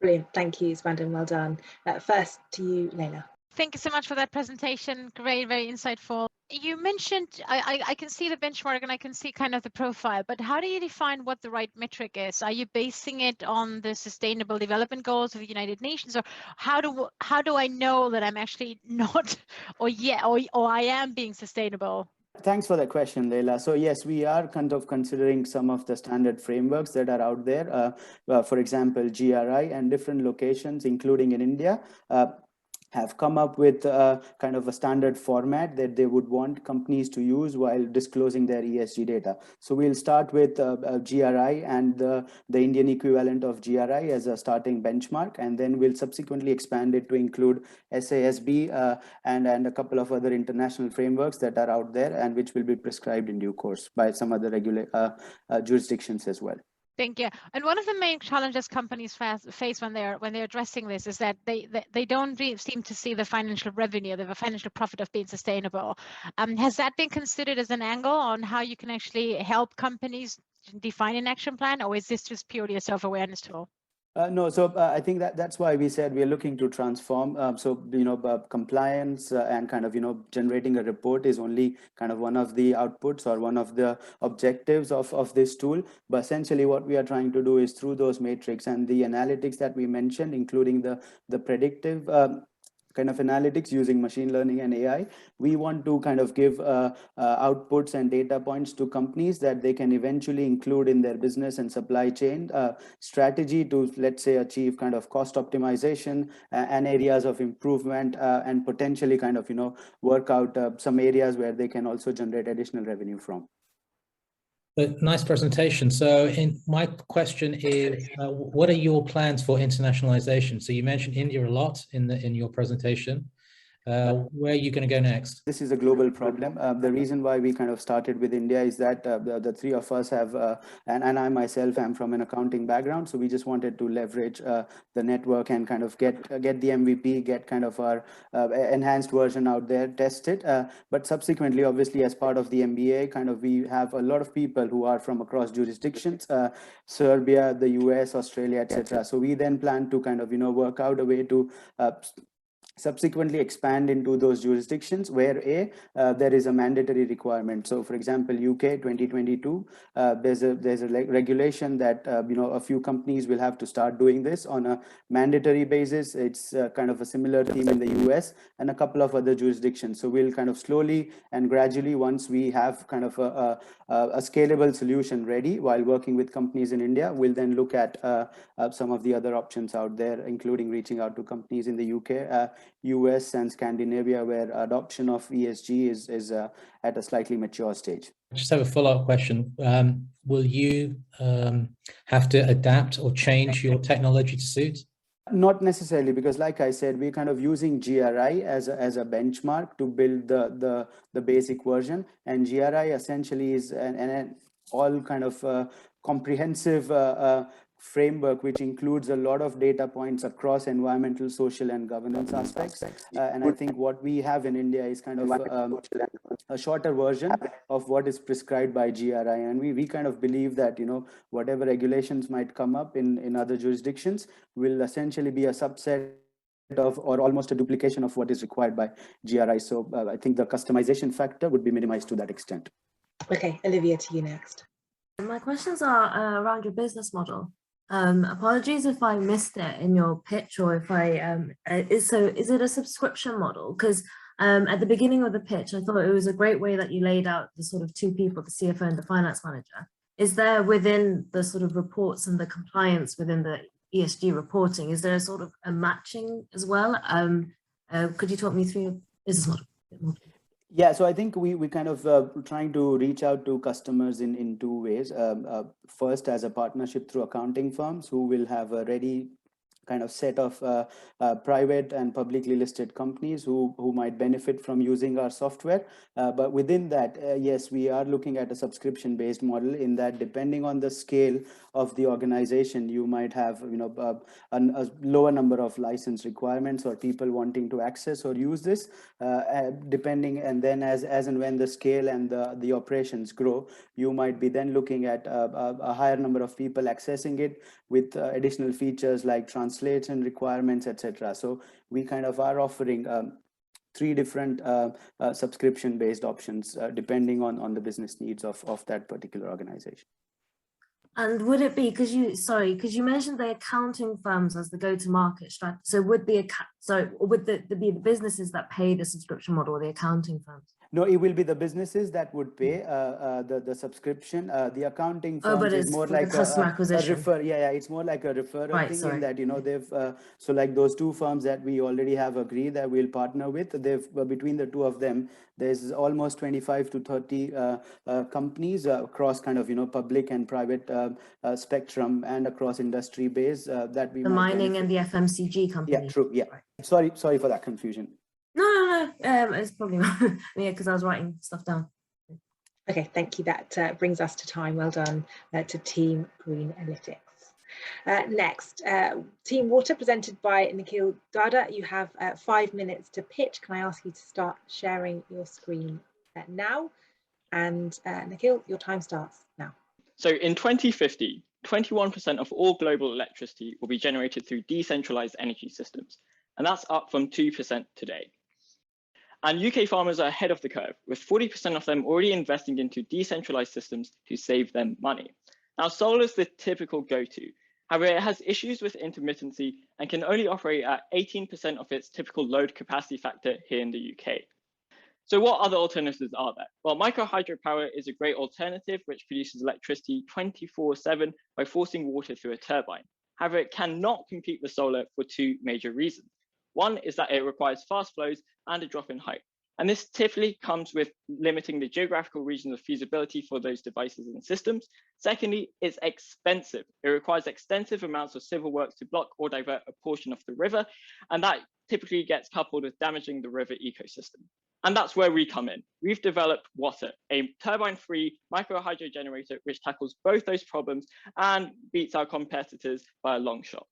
Brilliant. Thank you, Spandan. Well done. First to you, Leila. Thank you so much for that presentation. Great, very insightful. You mentioned, I can see the benchmark and I can see kind of the profile, but how do you define what the right metric is? Are you basing it on the Sustainable Development Goals of the United Nations, or how do I know that I'm actually not, or I am being sustainable? Thanks for that question, Leila. So yes, we are kind of considering some of the standard frameworks that are out there. For example, GRI and different locations, including in India, have come up with kind of a standard format that they would want companies to use while disclosing their ESG data. So we'll start with GRI and the Indian equivalent of GRI as a starting benchmark, and then we'll subsequently expand it to include SASB and a couple of other international frameworks that are out there and which will be prescribed in due course by some other jurisdictions as well. Thank you. And one of the main challenges companies face when they're addressing this is that they don't seem to see the financial revenue, the financial profit of being sustainable. Has that been considered as an angle on how you can actually help companies define an action plan, or is this just purely a self-awareness tool? No, so I think that's why we said we're looking to transform. Compliance and kind of, generating a report is only kind of one of the outputs or one of the objectives of this tool. But essentially what we are trying to do is through those metrics and the analytics that we mentioned, including the predictive kind of analytics using machine learning and AI, we want to kind of give outputs and data points to companies that they can eventually include in their business and supply chain strategy to, let's say, achieve kind of cost optimization and areas of improvement and potentially kind of, work out some areas where they can also generate additional revenue from. Nice presentation. So my question is, what are your plans for internationalization? So you mentioned India a lot in your presentation. Where are you going to go next? This is a global problem. The reason why we kind of started with India is that the three of us have, and I myself am from an accounting background, so we just wanted to leverage the network and kind of get the MVP, get kind of our enhanced version out there, test it. But subsequently, obviously, as part of the MBA, kind of we have a lot of people who are from across jurisdictions, Serbia, the US, Australia, etc. So we then plan to kind of, work out a way to subsequently expand into those jurisdictions where there is a mandatory requirement. So for example, UK 2022, there's a regulation that a few companies will have to start doing this on a mandatory basis. It's kind of a similar theme in the US and a couple of other jurisdictions. So we'll kind of slowly and gradually, once we have kind of a scalable solution ready while working with companies in India, we'll then look at some of the other options out there, including reaching out to companies in the UK, US and Scandinavia, where adoption of ESG is at a slightly mature stage. I just have a follow-up question. Will you have to adapt or change your technology to suit? Not necessarily, because like I said, we're kind of using GRI as a benchmark to build the basic version, and GRI essentially is an all kind of comprehensive framework which includes a lot of data points across environmental, social, and governance aspects. And I think what we have in India is kind of a shorter version of what is prescribed by GRI, and we kind of believe that whatever regulations might come up in other jurisdictions will essentially be a subset of or almost a duplication of what is required by GRI. So I think the customization factor would be minimized to that extent. Okay, Olivia, to you next. My questions are around your business model. Apologies if I missed it in your pitch, or if I is it a subscription model? Because at the beginning of the pitch, I thought it was a great way that you laid out the sort of two people, the CFO and the finance manager. Is there, within the sort of reports and the compliance within the ESG reporting, is there a sort of a matching as well? Could you talk me through your business model a bit more? Yeah, so I think we kind of trying to reach out to customers in two ways. First, as a partnership through accounting firms who will have a ready kind of set of private and publicly listed companies who might benefit from using our software. But within that, yes, we are looking at a subscription-based model, in that depending on the scale of the organization, you might have a lower number of license requirements or people wanting to access or use this, depending, and then as and when the scale and the operations grow, you might be then looking at a higher number of people accessing it with additional features like translation requirements, etc. So we kind of are offering 3 different subscription-based options depending on the business needs of that particular organization. And would it be, because you mentioned the accounting firms as the go-to-market strategy, so would be would be the businesses that pay the subscription model, or the accounting firms? No, it will be the businesses that would pay the subscription. The accounting firms is more like customer acquisition. It's more like a referral thing, in that they've so like those 2 firms that we already have agreed that we'll partner with. They've between the 2 of them, there's almost 25 to 30 companies across kind of public and private spectrum, and across industry base that we the mining benefit. And the FMCG company. Yeah, true. Yeah, sorry for that confusion. No. It's probably not. Yeah, because I was writing stuff down. Okay, thank you. That brings us to time. Well done to Team Green Analytics. Next, Team Water, presented by Nikhil Dada. You have 5 minutes to pitch. Can I ask you to start sharing your screen now? And Nikhil, your time starts now. So in 2050, 21% of all global electricity will be generated through decentralized energy systems, and that's up from 2% today. And UK farmers are ahead of the curve, with 40% of them already investing into decentralized systems to save them money. Now, solar is the typical go-to. However, it has issues with intermittency and can only operate at 18% of its typical load capacity factor here in the UK. So what other alternatives are there? Well, micro hydropower is a great alternative, which produces electricity 24/7 by forcing water through a turbine. However, it cannot compete with solar for 2 major reasons. One is that it requires fast flows and a drop in height. And this typically comes with limiting the geographical regions of feasibility for those devices and systems. Secondly, it's expensive. It requires extensive amounts of civil works to block or divert a portion of the river. And that typically gets coupled with damaging the river ecosystem. And that's where we come in. We've developed Water, a turbine-free micro hydro generator, which tackles both those problems and beats our competitors by a long shot.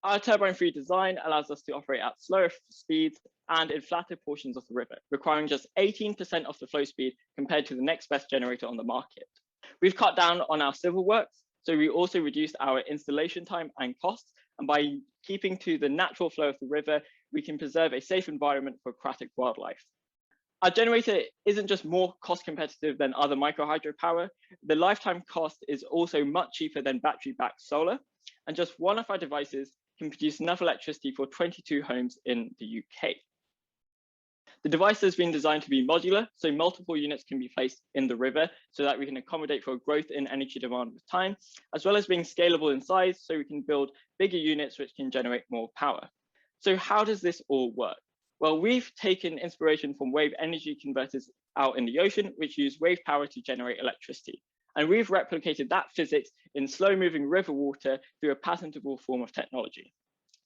Our turbine-free design allows us to operate at slower speeds and in flatter portions of the river, requiring just 18% of the flow speed compared to the next best generator on the market. We've cut down on our civil works, so we also reduced our installation time and costs, and by keeping to the natural flow of the river, we can preserve a safe environment for aquatic wildlife. Our generator isn't just more cost competitive than other micro hydropower, the lifetime cost is also much cheaper than battery-backed solar, and just one of our devices can produce enough electricity for 22 homes in the UK. The device has been designed to be modular, so multiple units can be placed in the river so that we can accommodate for growth in energy demand with time, as well as being scalable in size, so we can build bigger units which can generate more power. So how does this all work? Well, we've taken inspiration from wave energy converters out in the ocean, which use wave power to generate electricity. And we've replicated that physics in slow-moving river water through a patentable form of technology.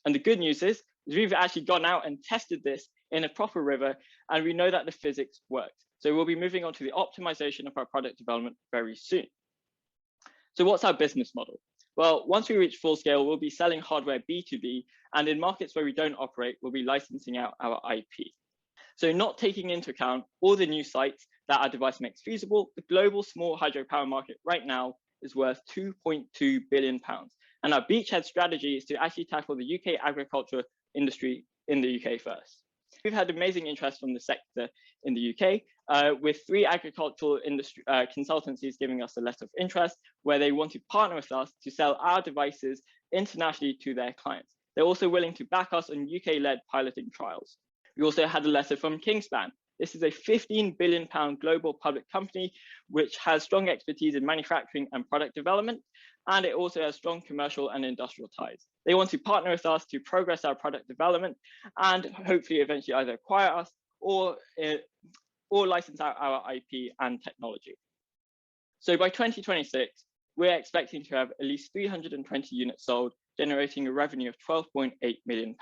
And the good news is we've actually gone out and tested this in a proper river, and we know that the physics works. So we'll be moving on to the optimization of our product development very soon. So what's our business model? Well, once we reach full scale, we'll be selling hardware B2B, and in markets where we don't operate, we'll be licensing out our IP. So not taking into account all the new sites that our device makes feasible, the global small hydropower market right now is worth £2.2 billion. And our beachhead strategy is to actually tackle the UK agriculture industry in the UK first. We've had amazing interest from the sector in the UK, with 3 agricultural industry consultancies giving us a letter of interest where they want to partner with us to sell our devices internationally to their clients. They're also willing to back us on UK-led piloting trials. We also had a letter from Kingspan. This is a £15 billion global public company which has strong expertise in manufacturing and product development, and it also has strong commercial and industrial ties. They want to partner with us to progress our product development and hopefully eventually either acquire us or license out our IP and technology. So by 2026, we're expecting to have at least 320 units sold, generating a revenue of £12.8 million.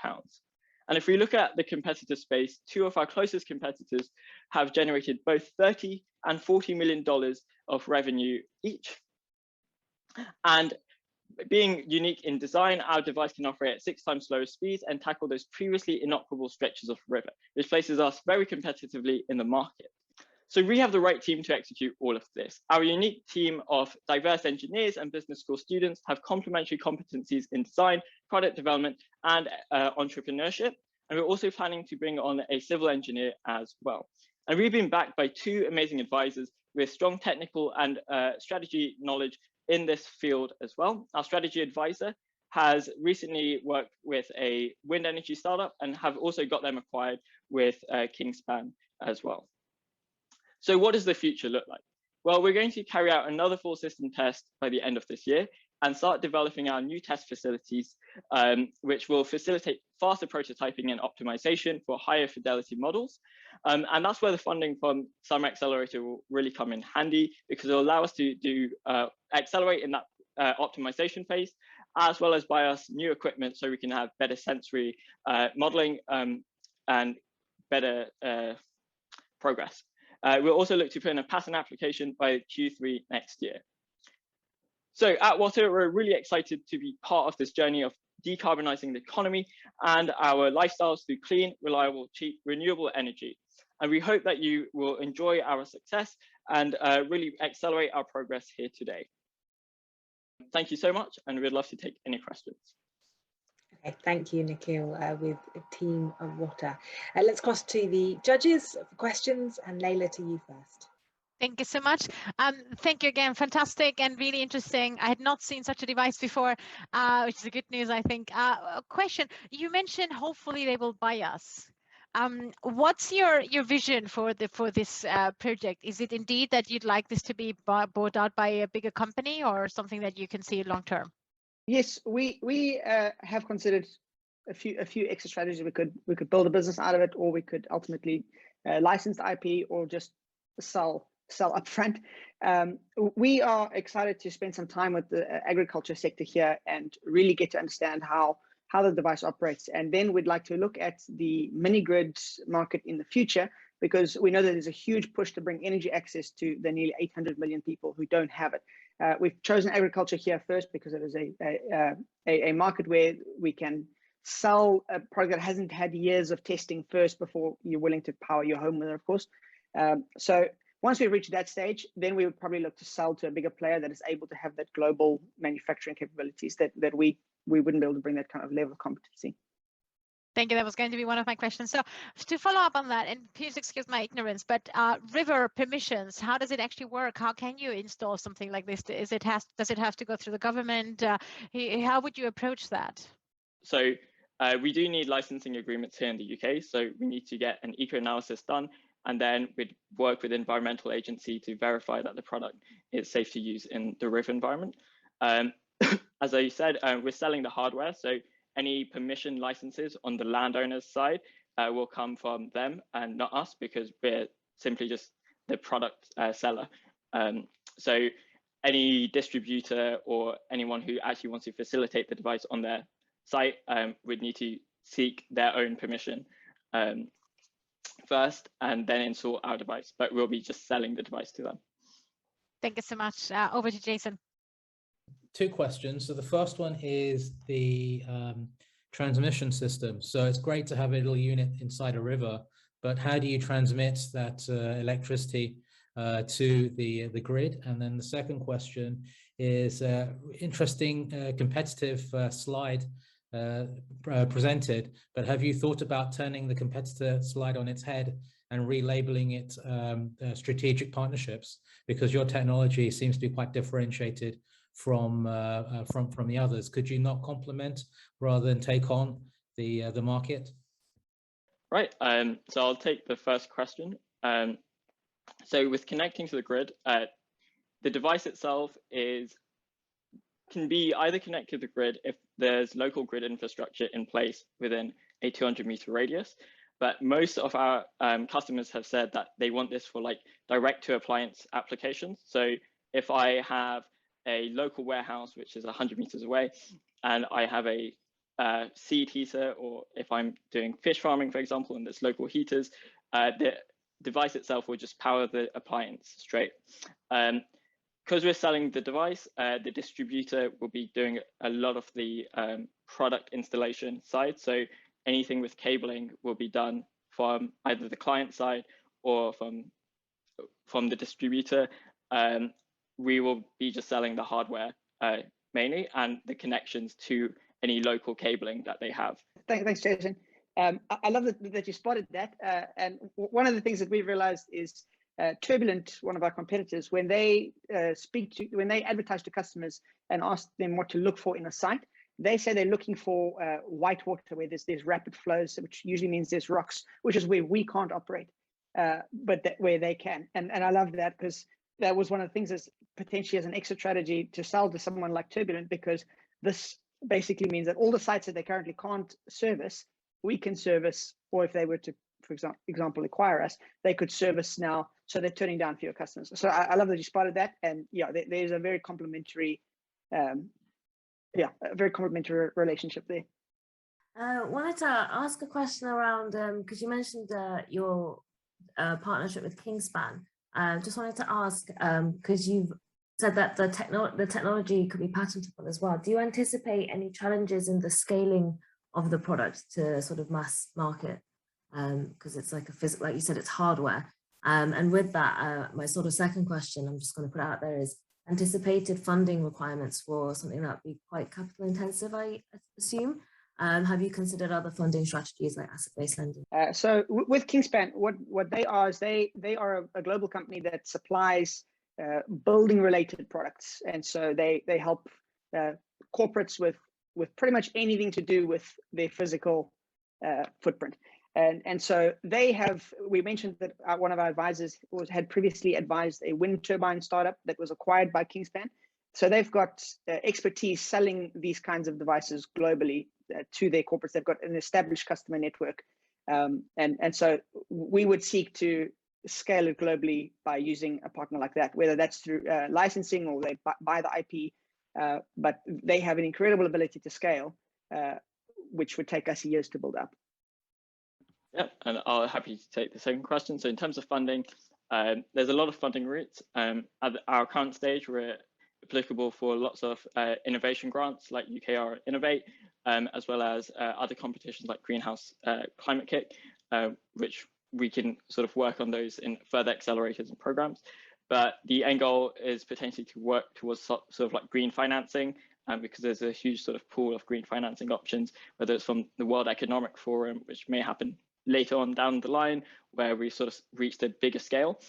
And if we look at the competitor space, 2 of our closest competitors have generated both $30 and $40 million of revenue each. And being unique in design, our device can operate at 6 times slower speeds and tackle those previously inoperable stretches of river, which places us very competitively in the market. So we have the right team to execute all of this. Our unique team of diverse engineers and business school students have complementary competencies in design, product development, and entrepreneurship. And we're also planning to bring on a civil engineer as well. And we've been backed by 2 amazing advisors with strong technical and strategy knowledge in this field as well. Our strategy advisor has recently worked with a wind energy startup and have also got them acquired with Kingspan as well. So what does the future look like? Well, we're going to carry out another full system test by the end of this year and start developing our new test facilities, which will facilitate faster prototyping and optimization for higher fidelity models. And that's where the funding from Summer Accelerator will really come in handy, because it'll allow us to accelerate in that optimization phase, as well as buy us new equipment so we can have better sensory modeling and better progress. We'll also look to put in a patent application by Q3 next year. So at Water, we're really excited to be part of this journey of decarbonizing the economy and our lifestyles through clean, reliable, cheap, renewable energy. And we hope that you will enjoy our success and really accelerate our progress here today. Thank you so much, and we'd love to take any questions. Okay, thank you, Nikhil, with a team of Water. Let's cross to the judges for questions, and Layla, to you first. Thank you so much. Thank you again. Fantastic and really interesting. I had not seen such a device before, which is a good news, I think. A question, you mentioned hopefully they will buy us. What's your vision for this project? Is it indeed that you'd like this to be bought out by a bigger company, or something that you can see long term? Yes, we have considered a few extra strategies. We could build a business out of it, or we could ultimately license the IP, or just sell upfront. We are excited to spend some time with the agriculture sector here and really get to understand how the device operates. And then we'd like to look at the mini grid market in the future, because we know that there's a huge push to bring energy access to the nearly 800 million people who don't have it. We've chosen agriculture here first because it is a market where we can sell a product that hasn't had years of testing first before you're willing to power your home with it, of course. So once we reach that stage, then we would probably look to sell to a bigger player that is able to have that global manufacturing capabilities that we wouldn't be able to bring that kind of level of competency. Thank you. That was going to be one of my questions. So to follow up on that, and please excuse my ignorance, but river permissions, how does it actually work? How can you install something like this? Does it have to go through the government? How would you approach that? So we do need licensing agreements here in the UK. So we need to get an eco-analysis done, and then we'd work with environmental agency to verify that the product is safe to use in the river environment. As I said, we're selling the hardware. So any permission licenses on the landowner's side will come from them and not us, because we're simply just the product seller. So any distributor or anyone who actually wants to facilitate the device on their site would need to seek their own permission first, and then install our device, but we'll be just selling the device to them. Thank you so much. Over to Jason. 2 questions. So the first one is the transmission system. So it's great to have a little unit inside a river, but how do you transmit that electricity to the grid? And then the second question is interesting competitive slide presented, but have you thought about turning the competitor slide on its head and relabeling it strategic partnerships, because your technology seems to be quite differentiated from the others? Could you not complement rather than take on the market? Right. So I'll take the first question. So with connecting to the grid, the device itself can be either connected to the grid if there's local grid infrastructure in place within a 200-meter radius. But most of our customers have said that they want this for like direct to appliance applications. So if I have a local warehouse, which is 100 meters away, and I have a seed heater, or if I'm doing fish farming, for example, and there's local heaters, the device itself will just power the appliance straight. Because we're selling the device, the distributor will be doing a lot of the product installation side. So anything with cabling will be done from either the client side or from the distributor. We will be just selling the hardware mainly, and the connections to any local cabling that they have. Thanks, Jason. I love that you spotted that. And one of the things that we've realized is Turbulent, one of our competitors, when they advertise to customers and ask them what to look for in a site, they say they're looking for white water where there's rapid flows, which usually means there's rocks, which is where we can't operate, but where they can. And I love that, because that was one of the things as potentially as an exit strategy to sell to someone like Turbulent, because this basically means that all the sites that they currently can't service, we can service, or if they were to, for example, acquire us, they could service now. So they're turning down fewer customers. So I love that you spotted that. And yeah, there's a very complementary, a very complementary relationship there. Wanted to ask a question around, because you mentioned your partnership with Kingspan. Just wanted to ask, because you've said that the technology could be patentable as well. Do you anticipate any challenges in the scaling of the product to sort of mass market? Because it's like like you said, it's hardware. And with that, my sort of second question, I'm just going to put out there, is anticipated funding requirements for something that would be quite capital intensive, I assume. Have you considered other funding strategies like asset-based lending? So with Kingspan, what they are is they are a global company that supplies building related products. And so they help corporates with pretty much anything to do with their physical footprint. And so we mentioned that one of our advisors had previously advised a wind turbine startup that was acquired by Kingspan. So they've got expertise selling these kinds of devices globally to their corporates. They've got an established customer network. And so we would seek to scale it globally by using a partner like that, whether that's through licensing or they buy the IP. But they have an incredible ability to scale, which would take us years to build up. Yeah, and I'll happy to take the second question. So in terms of funding, there's a lot of funding routes. At our current stage, we're applicable for lots of innovation grants like UKR Innovate, as well as other competitions like Greenhouse Climate Kick, which we can sort of work on those in further accelerators and programs. But the end goal is potentially to work towards sort of like green financing, because there's a huge sort of pool of green financing options, whether it's from the World Economic Forum, which may happen later on down the line, where we sort of reached a bigger scale,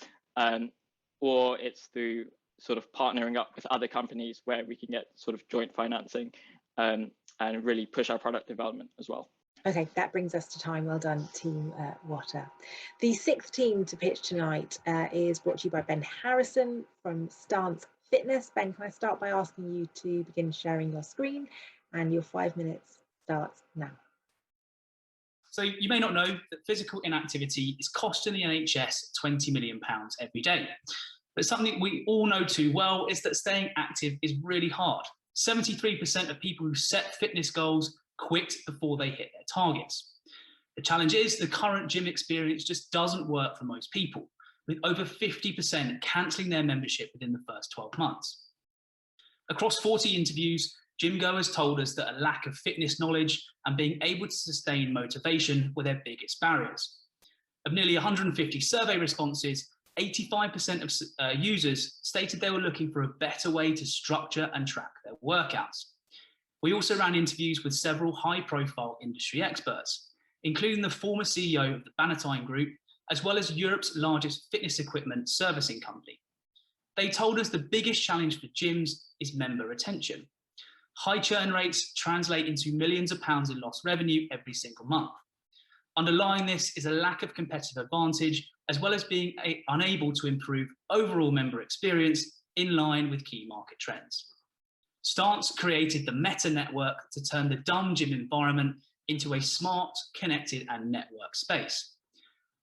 or it's through sort of partnering up with other companies where we can get sort of joint financing and really push our product development as well. Okay, that brings us to time. Well done, Team Water. The sixth team to pitch tonight is brought to you by Ben Harrison from Stance Fitness. Ben, can I start by asking you to begin sharing your screen, and your 5 minutes starts now. So you may not know that physical inactivity is costing the NHS £20 million every day. But something we all know too well is that staying active is really hard. 73% of people who set fitness goals quit before they hit their targets. The challenge is the current gym experience just doesn't work for most people, with over 50% cancelling their membership within the first 12 months. Across 40 interviews, gym goers told us that a lack of fitness knowledge and being able to sustain motivation were their biggest barriers. Of nearly 150 survey responses, 85% of users stated they were looking for a better way to structure and track their workouts. We also ran interviews with several high-profile industry experts, including the former CEO of the Bannatyne Group, as well as Europe's largest fitness equipment servicing company. They told us the biggest challenge for gyms is member retention. High churn rates translate into millions of pounds in lost revenue every single month. Underlying this is a lack of competitive advantage, as well as being unable to improve overall member experience in line with key market trends. Stance created the Meta network to turn the dumb gym environment into a smart, connected and networked space.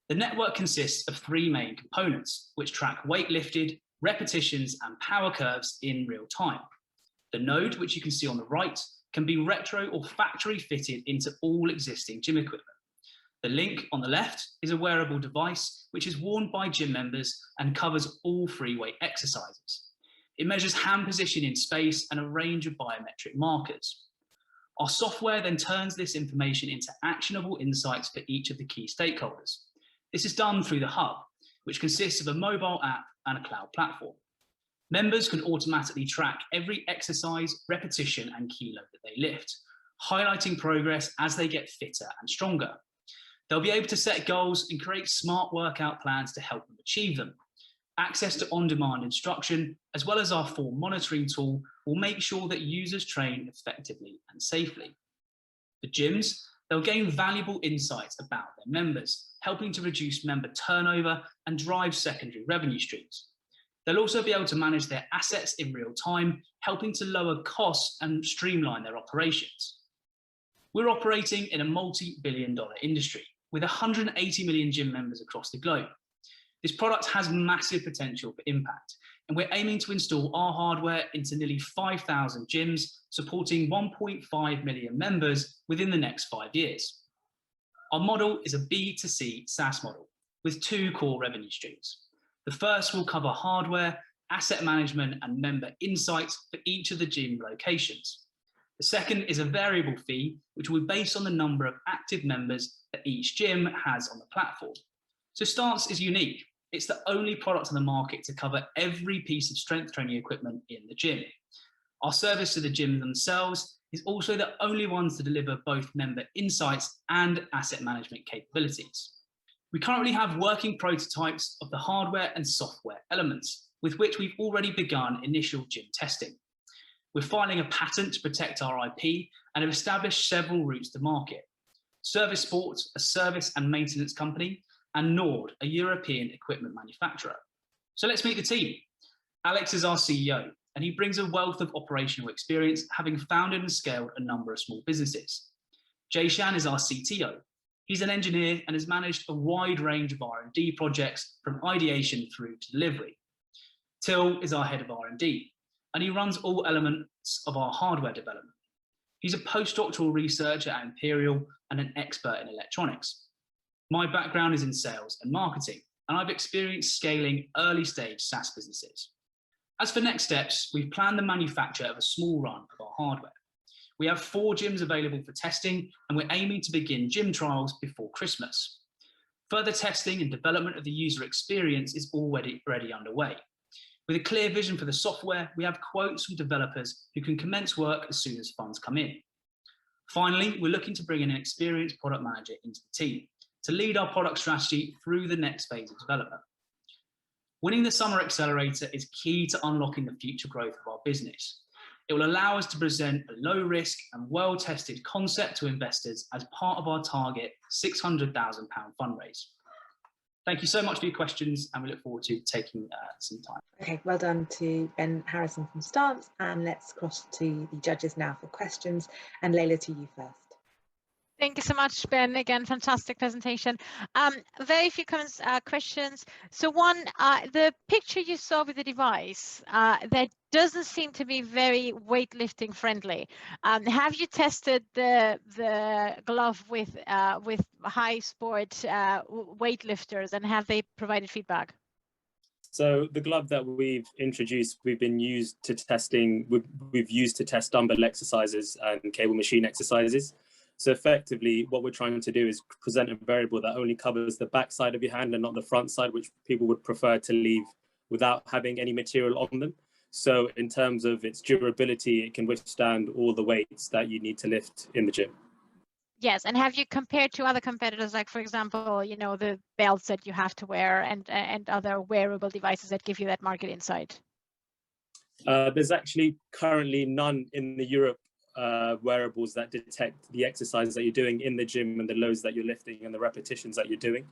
The network consists of three main components, which track weight lifted, repetitions and power curves in real time. The node, which you can see on the right, can be retro or factory fitted into all existing gym equipment. The link on the left is a wearable device, which is worn by gym members and covers all free weight exercises. It measures hand position in space and a range of biometric markers. Our software then turns this information into actionable insights for each of the key stakeholders. This is done through the hub, which consists of a mobile app and a cloud platform. Members can automatically track every exercise, repetition and kilo that they lift, highlighting progress as they get fitter and stronger. They'll be able to set goals and create smart workout plans to help them achieve them. Access to on-demand instruction, as well as our form monitoring tool, will make sure that users train effectively and safely. For gyms, they'll gain valuable insights about their members, helping to reduce member turnover and drive secondary revenue streams. They'll also be able to manage their assets in real time, helping to lower costs and streamline their operations. We're operating in a multi-billion-dollar industry with 180 million gym members across the globe. This product has massive potential for impact, and we're aiming to install our hardware into nearly 5,000 gyms, supporting 1.5 million members within the next 5 years. Our model is a B2C SaaS model with two core revenue streams. The first will cover hardware, asset management, and member insights for each of the gym locations. The second is a variable fee, which will be based on the number of active members that each gym has on the platform. So Stance is unique. It's the only product on the market to cover every piece of strength training equipment in the gym. Our service to the gym themselves is also the only ones to deliver both member insights and asset management capabilities. We currently have working prototypes of the hardware and software elements, with which we've already begun initial gym testing. We're filing a patent to protect our IP and have established several routes to market. Service Sports, a service and maintenance company, and Nord, a European equipment manufacturer. So let's meet the team. Alex is our CEO, and he brings a wealth of operational experience, having founded and scaled a number of small businesses. Jayshan is our CTO. He's an engineer and has managed a wide range of R&D projects from ideation through to delivery. Till is our head of R&D, and he runs all elements of our hardware development. He's a postdoctoral researcher at Imperial and an expert in electronics. My background is in sales and marketing, and I've experienced scaling early stage SaaS businesses. As for next steps, we've planned the manufacture of a small run of our hardware. We have 4 gyms available for testing, and we're aiming to begin gym trials before Christmas. Further testing and development of the user experience is already underway. With a clear vision for the software, we have quotes from developers who can commence work as soon as funds come in. Finally, we're looking to bring in an experienced product manager into the team to lead our product strategy through the next phase of development. Winning the Summer Accelerator is key to unlocking the future growth of our business. It will allow us to present a low-risk and well-tested concept to investors as part of our target £600,000 fundraise. Thank you so much for your questions, and we look forward to taking some time. Okay, well done to Ben Harrison from Stance, and let's cross to the judges now for questions, and Layla, to you first. Thank you so much, Ben. Again, fantastic presentation. Very few questions. So one, the picture you saw with the device, that doesn't seem to be very weightlifting friendly. Have you tested the glove with high sport weightlifters, and have they provided feedback? So the glove that we've introduced, we've used to test dumbbell exercises and cable machine exercises. So effectively, what we're trying to do is present a variable that only covers the back side of your hand and not the front side, which people would prefer to leave without having any material on them. So in terms of its durability, it can withstand all the weights that you need to lift in the gym. Yes, and have you compared to other competitors, like for example, you know, the belts that you have to wear and other wearable devices that give you that market insight? There's actually currently none in the Europe wearables that detect the exercise that you're doing in the gym and the loads that you're lifting and the repetitions that you're doing.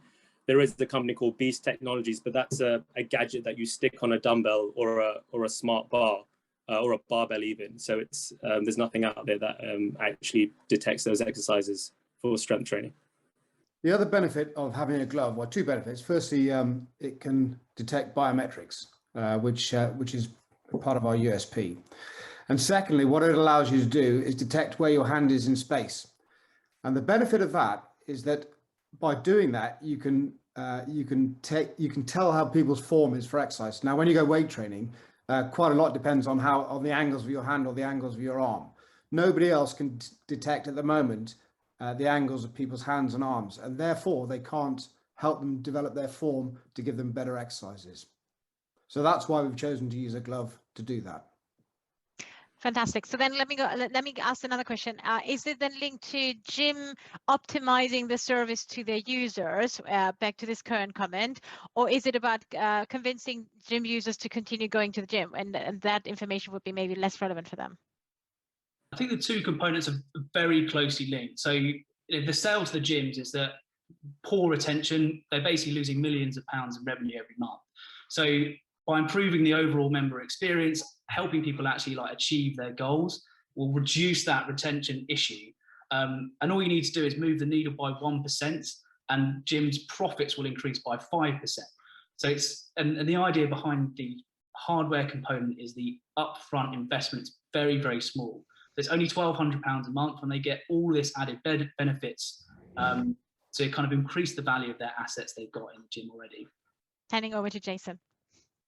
There is the company called Beast Technologies, but that's a gadget that you stick on a dumbbell or a smart bar or a barbell even. So it's there's nothing out there that actually detects those exercises for strength training. The other benefit of having a glove, well, two benefits. Firstly, it can detect biometrics, which is part of our USP. And secondly, what it allows you to do is detect where your hand is in space. And the benefit of that is that by doing that, you can tell how people's form is for exercise. Now, when you go weight training, quite a lot depends on the angles of your hand or the angles of your arm. Nobody else can detect at the moment the angles of people's hands and arms, and therefore they can't help them develop their form to give them better exercises. So that's why we've chosen to use a glove to do that. Fantastic. So then let me ask another question. Is it then linked to gym optimizing the service to their users, back to this current comment, or is it about convincing gym users to continue going to the gym, and that information would be maybe less relevant for them? I think the two components are very closely linked. So the sale to the gyms is that poor retention, they're basically losing millions of pounds in revenue every month. So by improving the overall member experience, helping people actually achieve their goals will reduce that retention issue. And all you need to do is move the needle by 1%, and gyms' profits will increase by 5%. So and the idea behind the hardware component is the upfront investment is very, very small. So it's only £1,200 a month, and they get all this added benefits to kind of increase the value of their assets they've got in the gym already. Handing over to Jason.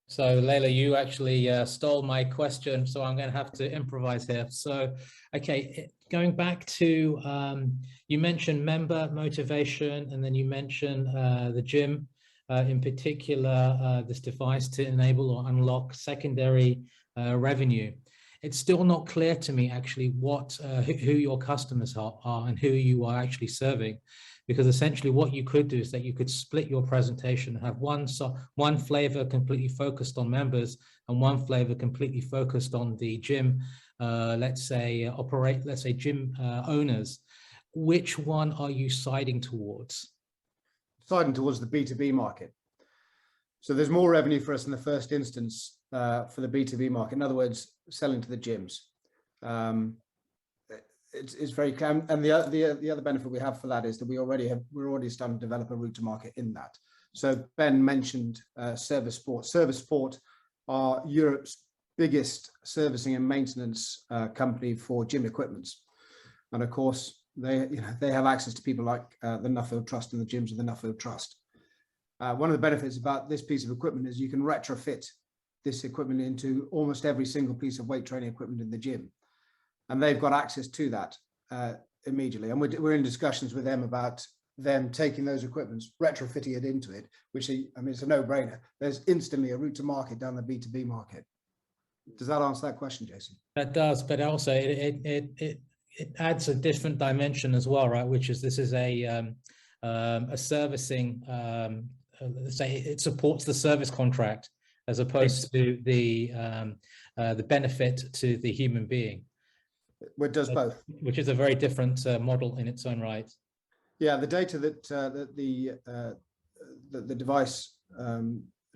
So Leila, you actually stole my question, so I'm going to have to improvise here. So, okay, going back to, you mentioned member motivation, and then you mentioned the gym, in particular, this device to enable or unlock secondary revenue. It's still not clear to me actually who your customers are and who you are actually serving. Because essentially what you could do is that you could split your presentation and have one flavor completely focused on members and one flavor completely focused on the gym, let's say gym owners. Which one are you siding towards? Siding towards the B2B market. So there's more revenue for us in the first instance for the B2B market. In other words, selling to the gyms. It's very clear, and the other benefit we have for that is that we're already starting to develop a route to market in that. So Ben mentioned Service Sport. Service Sport are Europe's biggest servicing and maintenance company for gym equipments, and of course they have access to people like the Nuffield Trust and the gyms of the Nuffield Trust. One of the benefits about this piece of equipment is you can retrofit this equipment into almost every single piece of weight training equipment in the gym. And they've got access to that immediately. And we're in discussions with them about them taking those equipments, retrofitting it into it, which it's a no-brainer. There's instantly a route to market down the B2B market. Does that answer that question, Jason? That does, but also it adds a different dimension as well, right? Which is this is a servicing, let's say it supports the service contract as opposed to the benefit to the human being. It does both, which is a very different model in its own right. Yeah, the data that the device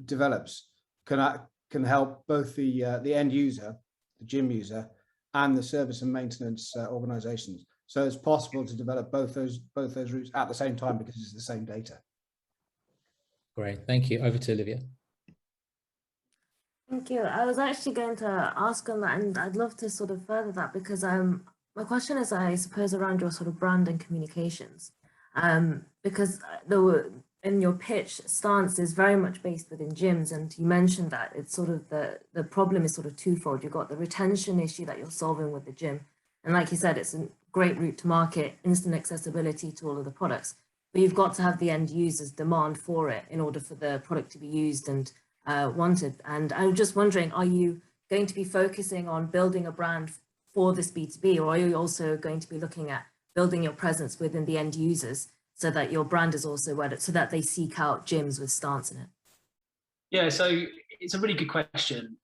develops can help both the end user, the gym user, and the service and maintenance organizations. So it's possible to develop both those routes at the same time because it's the same data. Great, thank you. Over to Olivia. Thank you. I was actually going to ask on that, and I'd love to sort of further that because my question is, I suppose, around your sort of brand and communications, because in your pitch, stance is very much based within gyms, and you mentioned that it's sort of the problem is sort of twofold. You've got the retention issue that you're solving with the gym, and like you said, it's a great route to market, instant accessibility to all of the products, but you've got to have the end users demand for it in order for the product to be used and wanted. And I'm just wondering, are you going to be focusing on building a brand for this B2B, or are you also going to be looking at building your presence within the end users so that your brand is also so that they seek out gyms with stance in it? Yeah, so it's a really good question.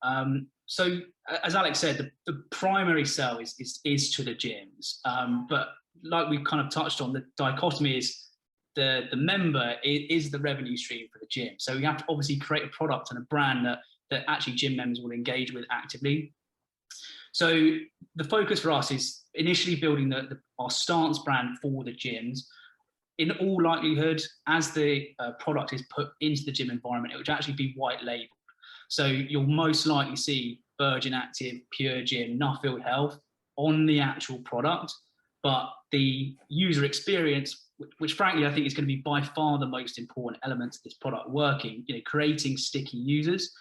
So as Alex said, the primary sell is to the gyms, but like we've kind of touched on, the dichotomy is the member is the revenue stream for the gym. So we have to obviously create a product and a brand that actually gym members will engage with actively. So the focus for us is initially building our stance brand for the gyms. In all likelihood, as the product is put into the gym environment, it would actually be white labeled. So you'll most likely see Virgin Active, Pure Gym, Nuffield Health on the actual product, but the user experience, which frankly I think is going to be by far the most important element of this product working, creating sticky users,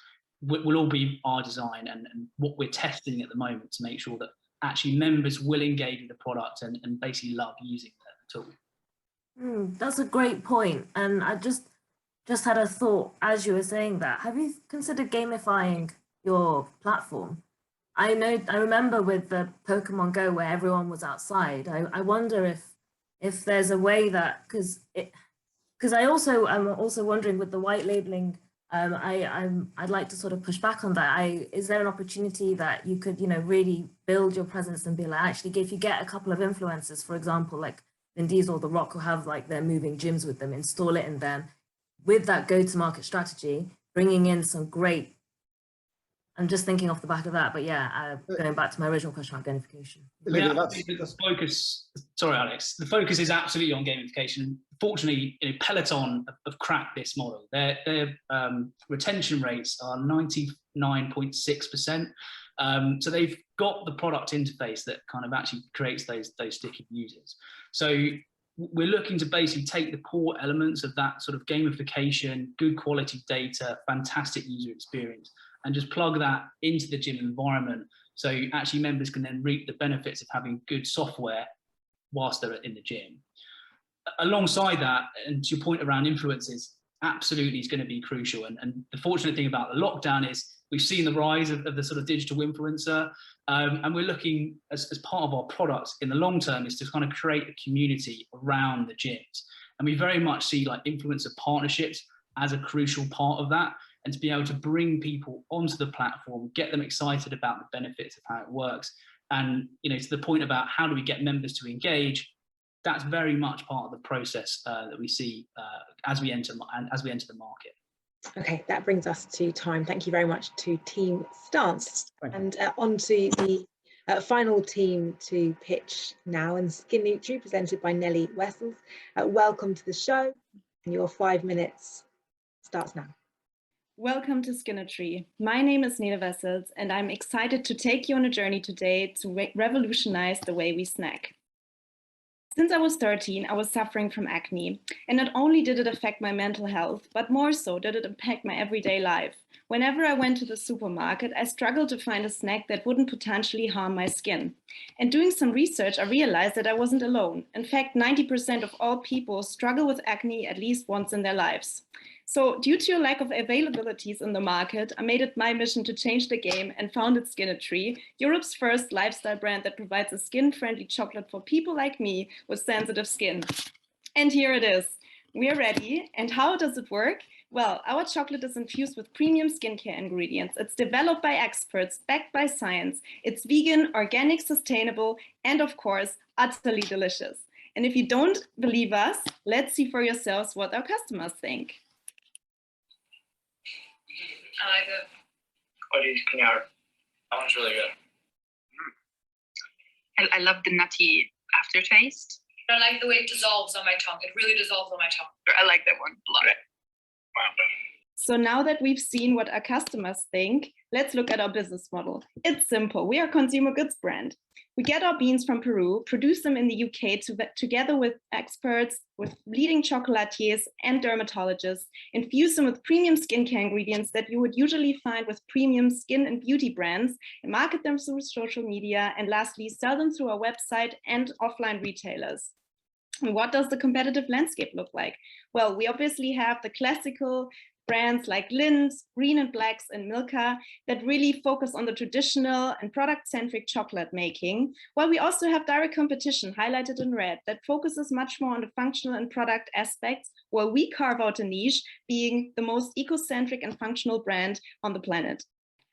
will all be our design and what we're testing at the moment to make sure that actually members will engage with the product and basically love using the tool. That's a great point. And I just had a thought as you were saying that. Have you considered gamifying your platform? I remember with the Pokemon Go where everyone was outside. I wonder if there's a way that, because I'm also wondering with the white labeling, I'd like to sort of push back on that. Is there an opportunity that you could, really build your presence and be like, actually, if you get a couple of influencers, for example, like Vin Diesel or The Rock, will have like their moving gyms with them, install it in them, with that go-to-market strategy, bringing in some great, I'm just thinking off the back of that, but yeah, going back to my original question about gamification. Yeah, the focus, sorry, Alex, the focus is absolutely on gamification. Fortunately, Peloton have cracked this model. Their retention rates are 99.6%. So they've got the product interface that kind of actually creates those sticky users. So we're looking to basically take the core elements of that sort of gamification, good quality data, fantastic user experience, and just plug that into the gym environment. So actually members can then reap the benefits of having good software whilst they're in the gym. Alongside that, and to your point around influences, absolutely is going to be crucial. And the fortunate thing about the lockdown is we've seen the rise of the sort of digital influencer, and we're looking as part of our products in the long term is to kind of create a community around the gyms. And we very much see like influencer partnerships as a crucial part of that, and to be able to bring people onto the platform, get them excited about the benefits of how it works. And to the point about how do we get members to engage, that's very much part of the process that we see as we enter the market. Okay, that brings us to time. Thank you very much to Team Stance. And on to the final team to pitch now, and Skinutri, presented by Nellie Wessels. Welcome to the show, and your 5 minutes starts now. Welcome to Skinutri. My name is Nellie Wessels, and I'm excited to take you on a journey today to revolutionize the way we snack. Since I was 13, I was suffering from acne, and not only did it affect my mental health, but more so did it impact my everyday life. Whenever I went to the supermarket, I struggled to find a snack that wouldn't potentially harm my skin. And doing some research, I realized that I wasn't alone. In fact, 90% of all people struggle with acne at least once in their lives. So due to a lack of availabilities in the market, I made it my mission to change the game and founded Skinutri, Europe's first lifestyle brand that provides a skin-friendly chocolate for people like me with sensitive skin. And here it is. We are ready. And how does it work? Well, our chocolate is infused with premium skincare ingredients. It's developed by experts, backed by science. It's vegan, organic, sustainable, and of course, utterly delicious. And if you don't believe us, let's see for yourselves what our customers think. I like it. What do you think? That one's really good. I love the nutty aftertaste. I like the way it dissolves on my tongue. It really dissolves on my tongue. I like that one a lot. Wow. So now that we've seen what our customers think, let's look at our business model. It's simple. We are a consumer goods brand. We get our beans from Peru, produce them in the UK together with experts, with leading chocolatiers and dermatologists, infuse them with premium skincare ingredients that you would usually find with premium skin and beauty brands, and market them through social media, and lastly, sell them through our website and offline retailers. And what does the competitive landscape look like? Well, we obviously have the classical brands like Lindt, Green and Blacks, and Milka that really focus on the traditional and product-centric chocolate making, while we also have direct competition highlighted in red that focuses much more on the functional and product aspects, while we carve out a niche being the most eco-centric and functional brand on the planet.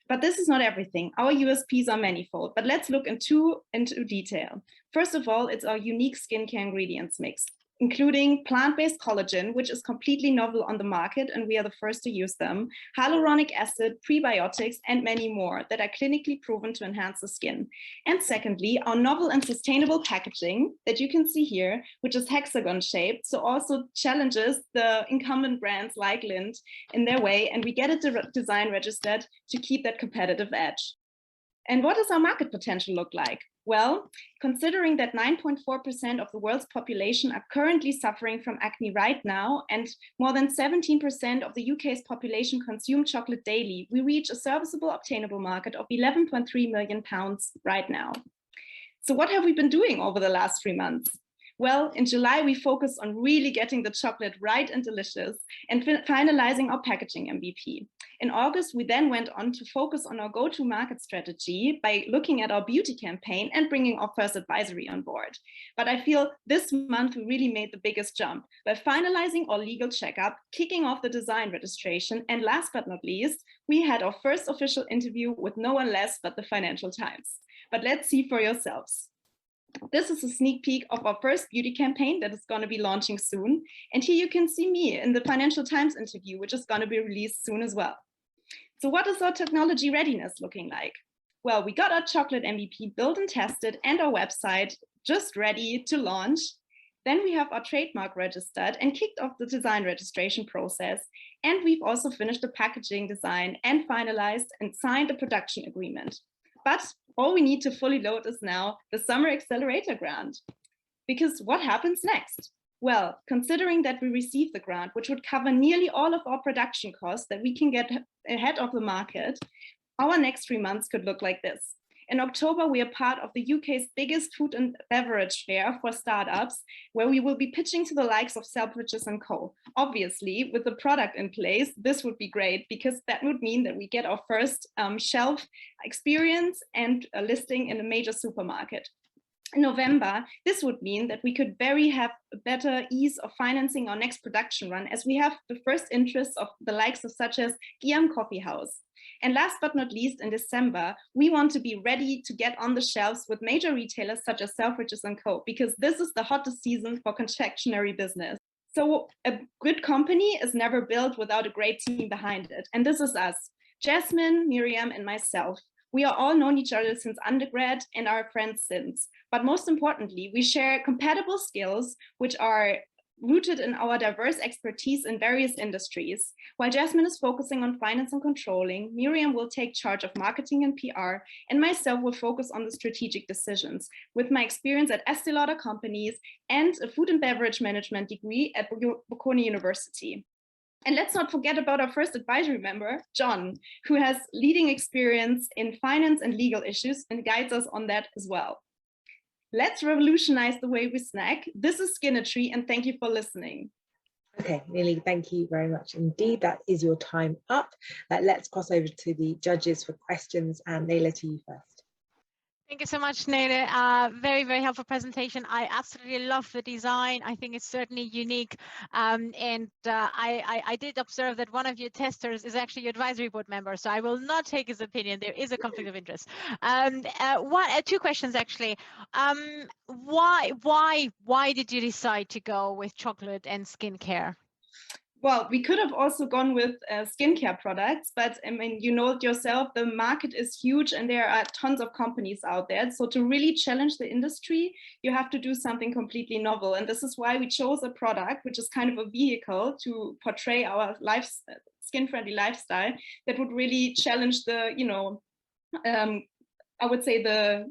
But this is not everything. Our USPs are manifold, but let's look into detail. First of all, it's our unique skincare ingredients mix, including plant-based collagen, which is completely novel on the market, and we are the first to use them, hyaluronic acid, prebiotics, and many more that are clinically proven to enhance the skin. And secondly, our novel and sustainable packaging that you can see here, which is hexagon shaped, so also challenges the incumbent brands like Lindt in their way, and we get it design registered to keep that competitive edge. And what does our market potential look like? Well, considering that 9.4% of the world's population are currently suffering from acne right now, and more than 17% of the UK's population consume chocolate daily, we reach a serviceable obtainable market of £11.3 million right now. So what have we been doing over the last 3 months? Well, in July, we focused on really getting the chocolate right and delicious and finalizing our packaging MVP. In August, we then went on to focus on our go-to-market strategy by looking at our beauty campaign and bringing our first advisory on board. But I feel this month we really made the biggest jump by finalizing our legal checkup, kicking off the design registration, and last but not least, we had our first official interview with no one less but the Financial Times. But let's see for yourselves. This is a sneak peek of our first beauty campaign that is going to be launching soon. And here you can see me in the Financial Times interview, which is going to be released soon as well. So what is our technology readiness looking like? Well, we got our chocolate MVP built and tested and our website just ready to launch. Then we have our trademark registered and kicked off the design registration process. And we've also finished the packaging design and finalized and signed a production agreement. But all we need to fully load is now the Summer Accelerator grant. Because what happens next? Well, considering that we received the grant, which would cover nearly all of our production costs that we can get ahead of the market, our next 3 months could look like this. In October, we are part of the UK's biggest food and beverage fair for startups, where we will be pitching to the likes of Selfridges & Co. Obviously, with the product in place, this would be great because that would mean that we get our first shelf experience and a listing in a major supermarket. In November, this would mean that we could have a better ease of financing our next production run, as we have the first interests of the likes of such as Guillaume Coffee House. And last but not least, in December, we want to be ready to get on the shelves with major retailers such as Selfridges & Co, because this is the hottest season for confectionery business. So a good company is never built without a great team behind it. And this is us, Jasmine, Miriam, and myself. We are all known each other since undergrad and are friends since. But most importantly, we share compatible skills, which are rooted in our diverse expertise in various industries. While Jasmine is focusing on finance and controlling, Miriam will take charge of marketing and PR, and myself will focus on the strategic decisions with my experience at Estee Lauder companies and a food and beverage management degree at Bocconi University. And let's not forget about our first advisory member, John, who has leading experience in finance and legal issues and guides us on that as well. Let's revolutionize the way we snack. This is Skinnertree, and thank you for listening. Okay, Neely, thank you very much indeed. That is your time up. Let's cross over to the judges for questions, and Naila, to you first. Thank you so much, Nele. Very, very helpful presentation. I absolutely love the design. I think it's certainly unique. I did observe that one of your testers is actually your advisory board member, so I will not take his opinion. There is a conflict of interest. Two questions, actually. Why did you decide to go with chocolate and skincare? Well, we could have also gone with skincare products, but I mean, you know it yourself, the market is huge and there are tons of companies out there. So to really challenge the industry, you have to do something completely novel. And this is why we chose a product, which is kind of a vehicle to portray our skin-friendly lifestyle that would really challenge the, I would say the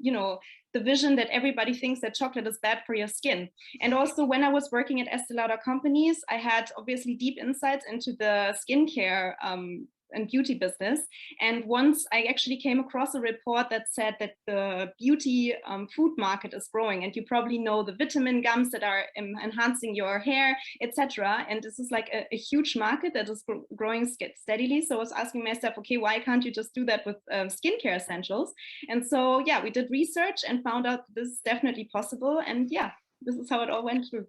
vision that everybody thinks that chocolate is bad for your skin. And also when I was working at Estee Lauder companies, I had obviously deep insights into the skincare and beauty business. And once I actually came across a report that said that the beauty food market is growing, and you probably know the vitamin gums that are enhancing your hair, etc. And this is like a huge market that is growing steadily. So I was asking myself, okay, why can't you just do that with skincare essentials? And so, yeah, we did research and found out this is definitely possible. And yeah, this is how it all went through.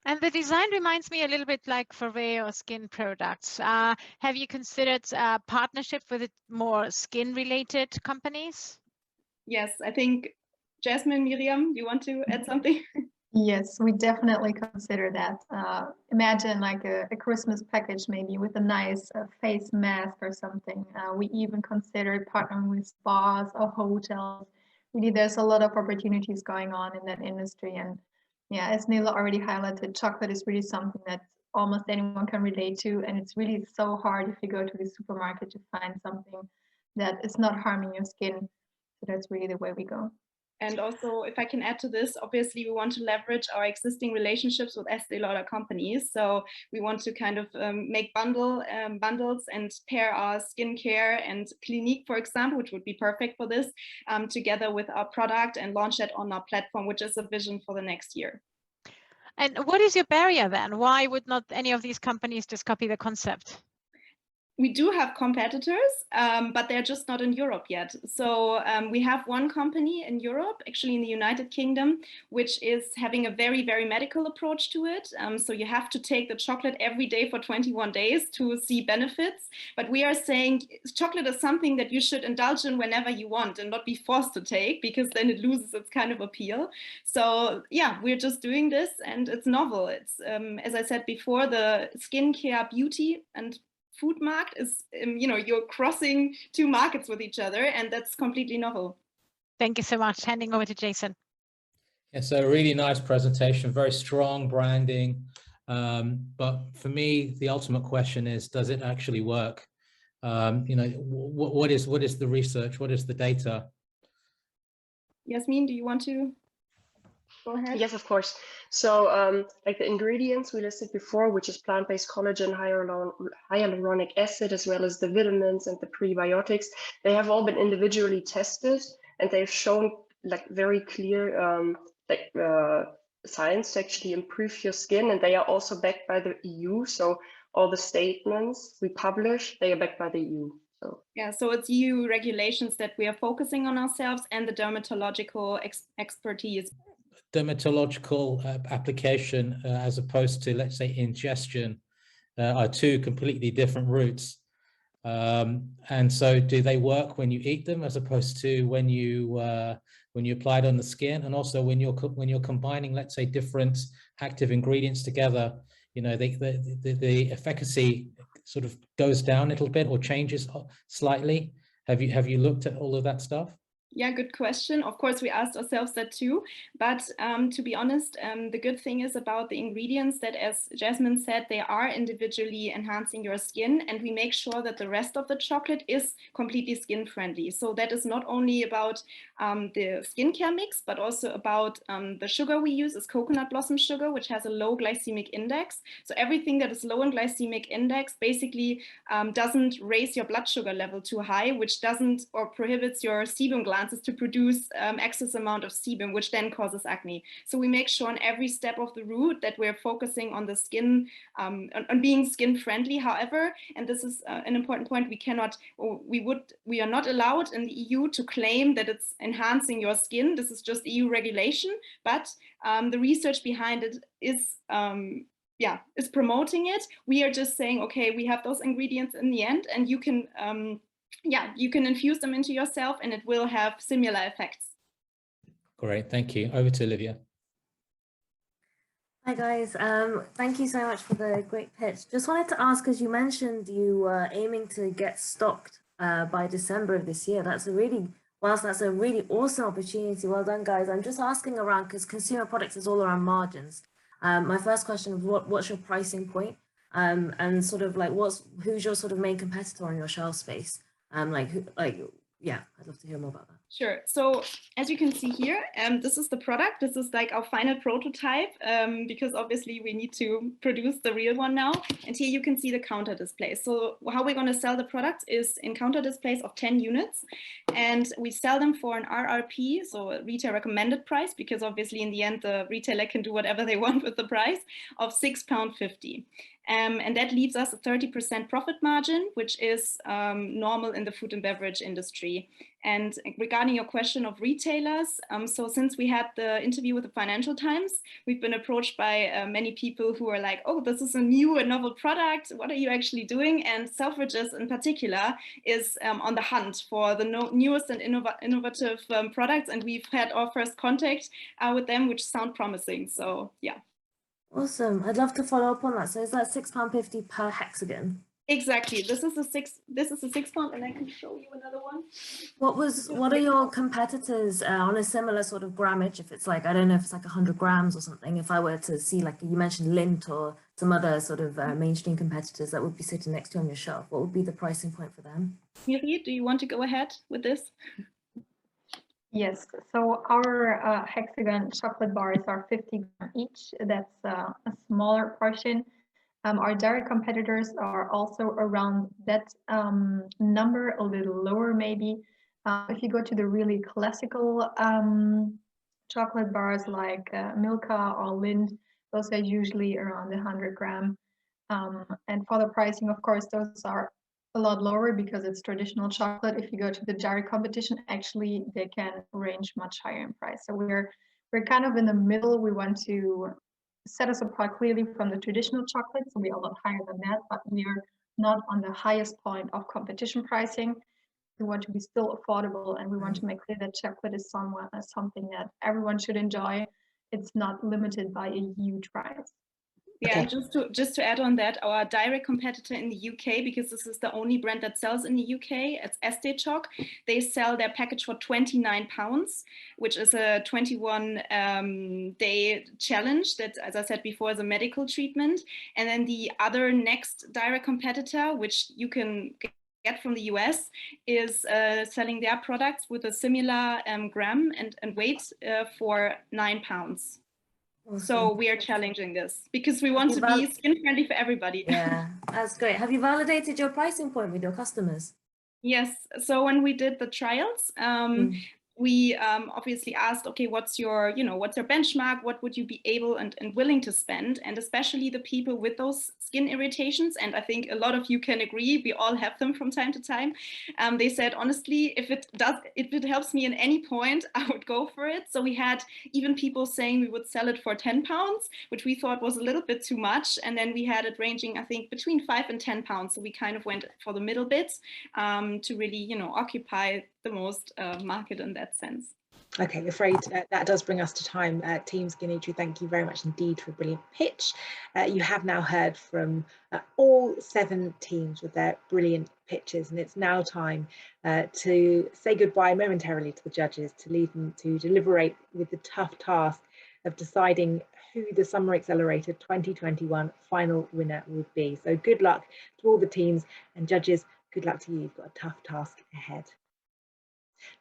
And the design reminds me a little bit like Foreo skin products. Have you considered partnership with more skin-related companies? Yes, I think Jasmine, Miriam, you want to add something? Yes, we definitely consider that. Imagine like a Christmas package maybe with a nice face mask or something. We even considered partnering with spas or hotels. Really, there's a lot of opportunities going on in that industry. And yeah, as Nila already highlighted, chocolate is really something that almost anyone can relate to. And it's really so hard if you go to the supermarket to find something that is not harming your skin. So that's really the way we go. And also, if I can add to this, obviously we want to leverage our existing relationships with Estee Lauder companies. So we want to kind of make bundles and pair our skincare and Clinique, for example, which would be perfect for this, together with our product and launch that on our platform, which is a vision for the next year. And what is your barrier then? Why would not any of these companies just copy the concept? We do have competitors, but they're just not in Europe yet. So we have one company in Europe, actually in the United Kingdom, which is having a very, very medical approach to it. So you have to take the chocolate every day for 21 days to see benefits. But we are saying chocolate is something that you should indulge in whenever you want and not be forced to take, because then it loses its kind of appeal. So yeah, we're just doing this, and it's novel. It's, as I said before, the skincare, beauty, and food market is, you're crossing two markets with each other, and that's completely novel. Thank you so much. Handing over to Jason. Yeah, so really nice presentation, very strong branding. But for me, the ultimate question is, does it actually work? What is the research? What is the data? Yasmin, do you want to go ahead? Yes, of course. So like the ingredients we listed before, which is plant-based collagen, hyaluronic acid, as well as the vitamins and the prebiotics, they have all been individually tested, and they've shown like very clear science to actually improve your skin, and they are also backed by the EU. So all the statements we publish, they are backed by the EU. So yeah, so it's EU regulations that we are focusing on ourselves, and the dermatological expertise. Dermatological application as opposed to, let's say, ingestion are two completely different routes. And so do they work when you eat them as opposed to when you apply it on the skin? And also when you're combining, let's say, different active ingredients together, the efficacy sort of goes down a little bit or changes slightly. Have you looked at all of that stuff? Yeah, good question. Of course, we asked ourselves that too. But to be honest, the good thing is about the ingredients that, as Jasmine said, they are individually enhancing your skin, and we make sure that the rest of the chocolate is completely skin friendly. So that is not only about the skincare mix, but also about the sugar we use is coconut blossom sugar, which has a low glycemic index. So everything that is low in glycemic index basically doesn't raise your blood sugar level too high, which doesn't or prohibits your sebum glands to produce excess amount of sebum, which then causes acne. So we make sure on every step of the route that we're focusing on the skin, on being skin friendly. However, and this is an important point, we are not allowed in the EU to claim that it's enhancing your skin. This is just EU regulation, but the research behind it is promoting it. We are just saying, okay, we have those ingredients in the end, and you can you can infuse them into yourself, and it will have similar effects. Great, thank you. Over to Olivia. Hi guys, thank you so much for the great pitch. Just wanted to ask, as you mentioned, you were aiming to get stocked by December of this year. Whilst that's a really awesome opportunity, well done guys. I'm just asking around, because consumer products is all around margins. My first question is, what's your pricing point? And sort of like, who's your sort of main competitor on your shelf space? I'd love to hear more about that. Sure. So as you can see here, this is the product. This is like our final prototype because obviously we need to produce the real one now. And here you can see the counter displays. So how we're going to sell the products is in counter displays of 10 units. And we sell them for an RRP, so a retail recommended price, because obviously in the end, the retailer can do whatever they want with the price of £6.50. And that leaves us a 30% profit margin, which is normal in the food and beverage industry. And regarding your question of retailers, so since we had the interview with the Financial Times, we've been approached by many people who are like, oh, this is a new and novel product. What are you actually doing? And Selfridges in particular is on the hunt for the newest and innovative products. And we've had our first contact with them, which sound promising. So yeah. Awesome. I'd love to follow up on that. So is that £6.50 per hexagon? Exactly. This is a £6, and I can show you another one. What are your competitors on a similar sort of grammage? If it's like, I don't know if it's like 100 grams or something, if I were to see, like you mentioned Lindt or some other sort of mainstream competitors that would be sitting next to you on your shelf, what would be the pricing point for them? Miri, do you want to go ahead with this? Yes, so our hexagon chocolate bars are 50 grams each. That's a smaller portion. Our direct competitors are also around that number, a little lower maybe. If you go to the really classical chocolate bars like Milka or Lindt, those are usually around 100 gram. And for the pricing, of course, those are a lot lower because it's traditional chocolate. If you go to the direct competition, actually they can range much higher in price. So we're kind of in the middle. We want to set us apart clearly from the traditional chocolate, so we are a lot higher than that, but we are not on the highest point of competition pricing. We want to be still affordable, and we want to make clear that chocolate is something that everyone should enjoy. It's not limited by a huge price. Yeah, okay. And just to add on that, our direct competitor in the UK, because this is the only brand that sells in the UK, it's Estée Choc. They sell their package for £29, which is a 21-day challenge that, as I said before, is a medical treatment. And then the other next direct competitor, which you can get from the US, is selling their products with a similar gram and weight for £9. Awesome. So we are challenging this because we want to be skin friendly for everybody. Yeah, that's great. Have you validated your pricing point with your customers? Yes. So when we did the trials, we obviously asked, okay, what's your benchmark? What would you be able and willing to spend? And especially the people with those skin irritations. And I think a lot of you can agree, we all have them from time to time. They said, honestly, if it helps me in any point, I would go for it. So we had even people saying we would sell it for £10, which we thought was a little bit too much. And then we had it ranging, I think, between £5 and £10. So we kind of went for the middle bits to really, occupy the most market in that sense. Okay, afraid that does bring us to time. Team Skinny, thank you very much indeed for a brilliant pitch. You have now heard from all 7 teams with their brilliant pitches, and it's now time to say goodbye momentarily to the judges, to leave them to deliberate with the tough task of deciding who the Summer Accelerator 2021 final winner would be. So good luck to all the teams, and judges, good luck to you. You've got a tough task ahead.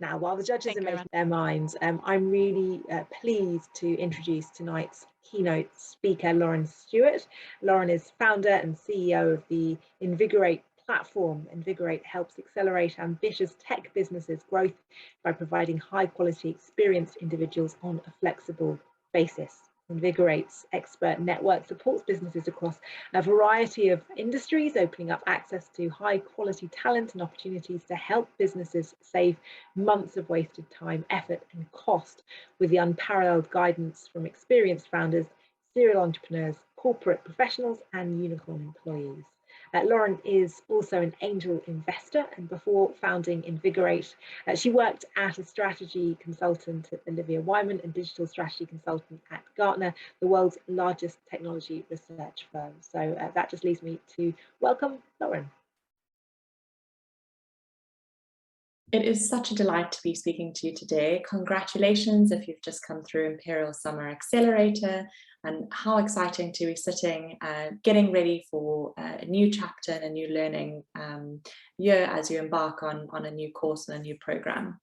Now, while the judges are making their minds, I'm really pleased to introduce tonight's keynote speaker, Lauren Stewart. Lauren is founder and CEO of the Invigorate platform. Invigorate helps accelerate ambitious tech businesses' growth by providing high-quality, experienced individuals on a flexible basis. Invigorate's expert network supports businesses across a variety of industries, opening up access to high quality talent and opportunities to help businesses save months of wasted time, effort and cost with the unparalleled guidance from experienced founders, serial entrepreneurs, corporate professionals and unicorn employees. Lauren is also an angel investor, and before founding Invigorate, she worked as a strategy consultant at Olivia Wyman and digital strategy consultant at Gartner, the world's largest technology research firm. So that just leaves me to welcome Lauren. It is such a delight to be speaking to you today. Congratulations if you've just come through Imperial Summer Accelerator, and how exciting to be sitting, getting ready for a new chapter and a new learning year as you embark on a new course and a new program.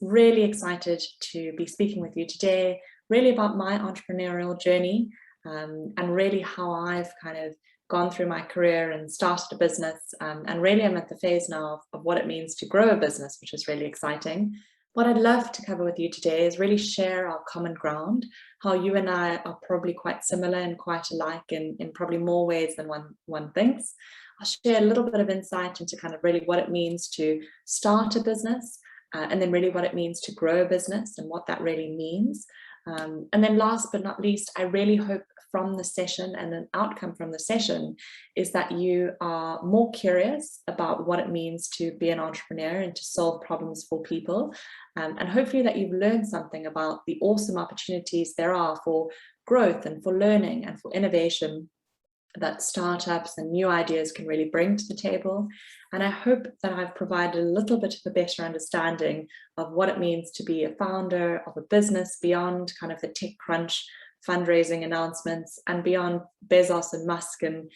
really excited to be speaking with you today, really about my entrepreneurial journey, and really how I've kind of gone through my career and started a business, and really I'm at the phase now of what it means to grow a business, which is really exciting. What I'd love to cover with you today is really share our common ground, how you and I are probably quite similar and quite alike in probably more ways than one thinks. I'll share a little bit of insight into kind of really what it means to start a business, and then really what it means to grow a business and what that really means. And then last but not least, I really hope from the session and an outcome from the session is that you are more curious about what it means to be an entrepreneur and to solve problems for people. And hopefully that you've learned something about the awesome opportunities there are for growth and for learning and for innovation that startups and new ideas can really bring to the table. And I hope that I've provided a little bit of a better understanding of what it means to be a founder of a business beyond kind of the tech crunch fundraising announcements and beyond Bezos and Musk and